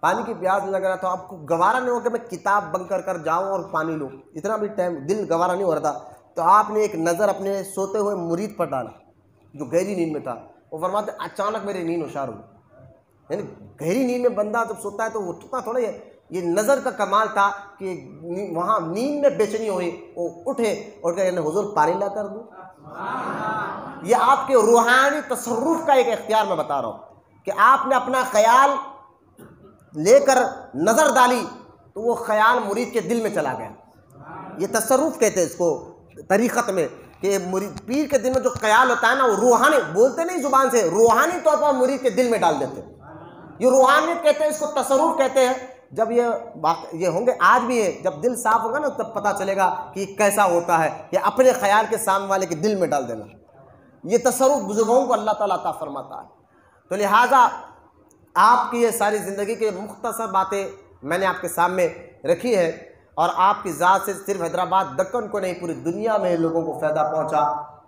پانی کی پیاس لگ رہا تھا، آپ کو گوارا نہیں ہو کہ میں کتاب بند کر جاؤں اور پانی لوں، اتنا بھی ٹائم دل گوارا نہیں ہو رہا تھا۔ تو آپ نے ایک نظر اپنے سوتے ہوئے مرید پر ڈالا جو گہری نیند میں تھا۔ وہ فرماتے اچانک میری نیند ہوشار ہوئی، یعنی گہری نیند میں بندہ جب سوتا ہے تو وہ اٹھتا تھوڑا یہ نظر کا کمال تھا کہ وہاں نیند میں بے چینی ہوئی، وہ اٹھے اور کہ حضور پانی لا کر دوں۔ یہ آپ کے روحانی تصرف کا ایک اختیار میں بتا رہا ہوں کہ آپ نے اپنا خیال لے کر نظر ڈالی تو وہ خیال مرید کے دل میں چلا گیا۔ یہ تصرف کہتے ہیں اس کو طریقت میں، کہ مرید پیر کے دل میں جو خیال ہوتا ہے نا وہ روحانی، بولتے نہیں زبان سے، روحانی طور پر مرید کے دل میں ڈال دیتے ہیں۔ یہ روحانیت کہتے ہیں، اس کو تصرف کہتے ہیں۔ جب یہ ہوں گے آج بھی ہے، جب دل صاف ہوگا نا تب پتہ چلے گا کہ یہ کیسا ہوتا ہے، کہ اپنے خیال کے سامنے والے کے دل میں ڈال دینا۔ یہ تصرف بزرگوں کو اللہ تعالیٰ عطا فرماتا ہے۔ تو لہٰذا آپ کی یہ ساری زندگی کے مختصر باتیں میں نے آپ کے سامنے رکھی ہے، اور آپ کی ذات سے صرف حیدرآباد دکن کو نہیں پوری دنیا میں لوگوں کو فائدہ پہنچا۔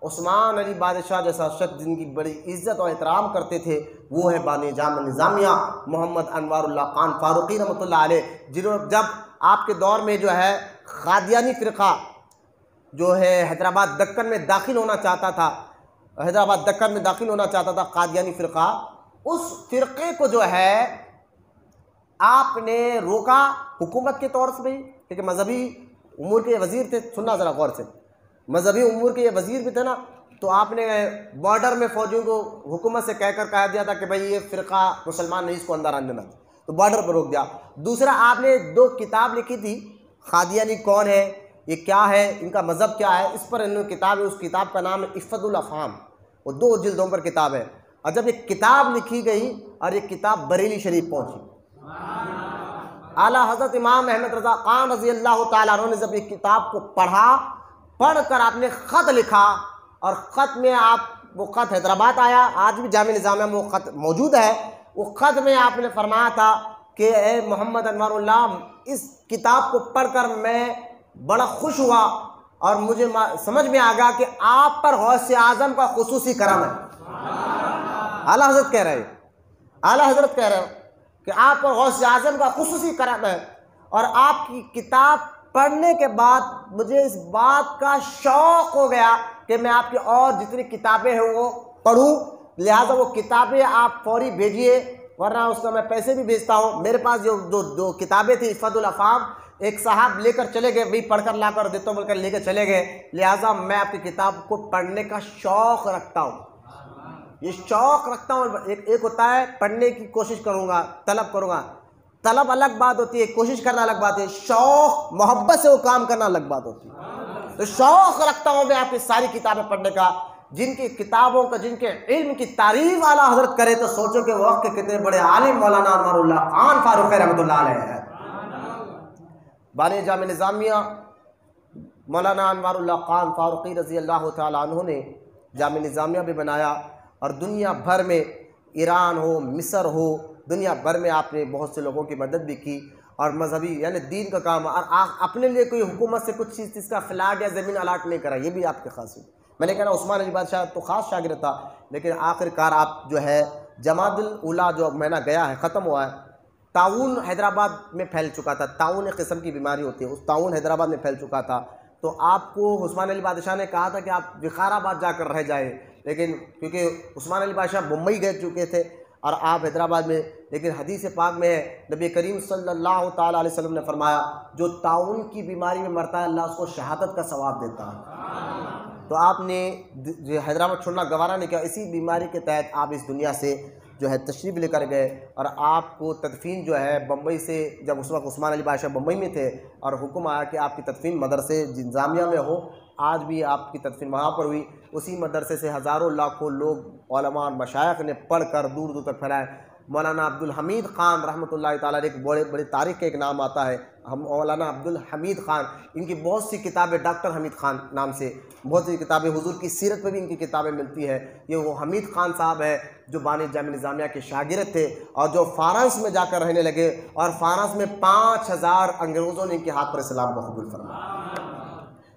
عثمان علی بادشاہ جیسا شخص جن کی بڑی عزت اور احترام کرتے تھے وہ ہے بانی جامع نظامیہ محمد انوار اللہ خان فاروقی رحمۃ اللہ علیہ، جنہوں جب آپ کے دور میں جو ہے قادیانی فرقہ جو ہے حیدرآباد دکن میں داخل ہونا چاہتا تھا، قادیانی فرقہ، اس فرقے کو جو ہے آپ نے روکا حکومت کے طور سے بھی، کیونکہ مذہبی امور کے وزیر تھے، سننا ذرا غور سے، مذہبی امور کے یہ وزیر بھی تھے نا، تو آپ نے بارڈر میں فوجیوں کو حکومت سے کہہ دیا تھا کہ بھئی یہ فرقہ مسلمان نہیں، اس کو اندر آنے دینا، تو بارڈر پر روک دیا۔ دوسرا آپ نے 2 کتاب لکھی تھی، قادیانی کون ہے، یہ کیا ہے، ان کا مذہب کیا ہے، اس پر انہوں نے کتاب ہے، اس کتاب کا نام ہے عفت الافہام، وہ 2 جلدوں پر کتاب ہے۔ اور جب یہ کتاب لکھی گئی اور یہ کتاب بریلی شریف پہنچی، اعلیٰ حضرت امام احمد رضا خان رضی اللہ تعالیٰ عنہ نے جب یہ کتاب کو پڑھ کر آپ نے خط لکھا، اور خط میں وہ خط حیدرآباد آیا، آج بھی جامع نظامیہ میں وہ خط موجود ہے۔ وہ خط میں آپ نے فرمایا تھا کہ اے محمد انوار اللہ، اس کتاب کو پڑھ کر میں بڑا خوش ہوا اور مجھے سمجھ میں آ گیا کہ آپ پر غوث اعظم کا خصوصی کرم ہے۔ اعلیٰ حضرت کہہ رہے ہیں کہ آپ پر غوث اعظم کا خصوصی کرم ہے، اور آپ کی کتاب پڑھنے کے بعد مجھے اس بات کا شوق ہو گیا کہ میں آپ کی اور جتنی کتابیں ہیں وہ پڑھوں، لہٰذا وہ کتابیں آپ فوری بھیجیے، ورنہ اس کا میں پیسے بھی بھیجتا ہوں۔ میرے پاس جو 2 کتابیں تھیں عفت الافہام، ایک صاحب لے کر چلے گئے، بھی پڑھ کر لا کر دیتا ہوں بول کر لے کر چلے گئے، لہٰذا میں آپ کی کتاب کو پڑھنے کا شوق رکھتا ہوں، یہ شوق رکھتا ہوں۔ ایک ہوتا ہے پڑھنے کی کوشش کروں گا، طلب کروں گا، طلب الگ بات ہوتی ہے، کوشش کرنا الگ بات ہے، شوق محبت سے وہ کام کرنا الگ بات ہوتی ہے۔ تو شوق رکھتا ہوں میں آپ کی ساری کتابیں پڑھنے کا، جن کی کتابوں کا، جن کے علم کی تعریف اعلیٰ حضرت کرے تو سوچو کہ وقت کے کتنے بڑے عالم مولانا انوار اللہ خان فاروقی رحمۃ اللہ علیہ ہے۔ بانی جامع نظامیہ مولانا انوار اللہ خان فاروقی رضی اللہ تعالیٰ عنہ نے جامع نظامیہ بھی بنایا، اور دنیا بھر میں، ایران ہو، مصر ہو، دنیا بھر میں آپ نے بہت سے لوگوں کی مدد بھی کی، اور مذہبی یعنی دین کا کام، اور اپنے لیے کوئی حکومت سے کچھ چیز کا فلیٹ یا زمین الاٹ نہیں کرا، یہ بھی آپ کے خاص ہے۔ میں نے کہا عثمان علی بادشاہ تو خاص شاگرد تھا، لیکن آخر کار آپ جو ہے جمادی الاولیٰ جو مہینہ گیا ہے، ختم ہوا ہے، طاعون حیدرآباد میں پھیل چکا تھا، طاعون ایک قسم کی بیماری ہوتی ہے، اس طاعون حیدرآباد میں پھیل چکا تھا، تو آپ کو عثمان علی بادشاہ نے کہا تھا کہ آپ وقار آباد جا کر رہ جائیں، لیکن کیونکہ عثمان علی بادشاہ بمبئی گئے چکے تھے اور آپ حیدرآباد میں، لیکن حدیث پاک میں ہے نبی کریم صلی اللہ تعالیٰ علیہ وسلم نے فرمایا جو طاعون کی بیماری میں مرتا ہے اللہ اس کو شہادت کا ثواب دیتا ہے۔ تو آپ نے حیدرآباد چھوڑنا گوارا نہیں کیا، اسی بیماری کے تحت آپ اس دنیا سے جو ہے تشریف لے کر گئے، اور آپ کو تدفین جو ہے بمبئی سے، جب اس وقت عثمان علی بادشاہ بمبئی میں تھے اور حکم آیا کہ آپ کی تدفین مدرسے انتظامیہ میں ہو، آج بھی آپ کی تدفین وہاں پر ہوئی۔ اسی مدرسے سے ہزاروں لاکھوں لوگ علماء مشائخ نے پڑھ کر دور دور تک پھیلائے۔ مولانا عبدالحمید خان رحمۃ اللہ تعالیٰ ایک بڑی تاریخ کا ایک نام آتا ہے، ہم مولانا عبدالحمید خان، ان کی بہت سی کتابیں، ڈاکٹر حمید خان نام سے بہت سی کتابیں، حضور کی سیرت پہ بھی ان کی کتابیں ملتی ہے۔ یہ وہ حمید خان صاحب ہے جو بانی جامع نظامیہ کے شاگرد تھے اور جو فرانس میں جا کر رہنے لگے، اور فرانس میں 5000 انگریزوں نے ان کے ہاتھ پر اسلام کو قبول فرمایا۔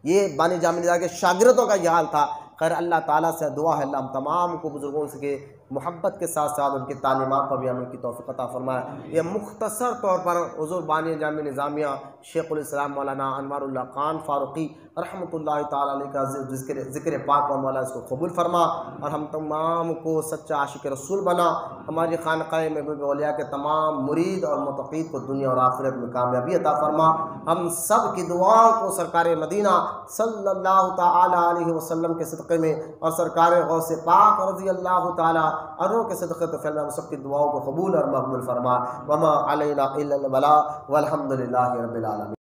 یہ بانی جامع نظامیہ کے شاگردوں کا یہ حال تھا۔ خیر اللہ تعالیٰ سے دعا ہے اللہ ہم تمام کو بزرگوں سے کے محبت کے ساتھ ساتھ ان کی تعلیمات پر بھی عمل کی توفیق عطا فرمائے۔ یہ مختصر طور پر حضور بانی جامع نظامیہ شیخ الاسلام مولانا انوار اللہ خان فاروقی رحمۃ اللہ تعالیٰ علیہ کا ذکر پاک، اور مولا اس کو قبول فرما، اور ہم تمام کو سچا عاشق رسول بنا، ہماری خانقاہ محبوب اولیاء کے تمام مرید اور متقید کو دنیا اور آخرت میں کامیابی عطا فرما۔ ہم سب کی دعاؤں کو سرکار مدینہ صلی اللہ تعالیٰ علیہ وسلم کے صدقے میں اور سرکار غوث پاک رضی اللہ تعالیٰ عنہ کے صدقے تو ہم سب کی دعاؤں کو قبول اور مقبول فرما۔ وما علینا الا البلاغ والحمد للہ رب العالمین۔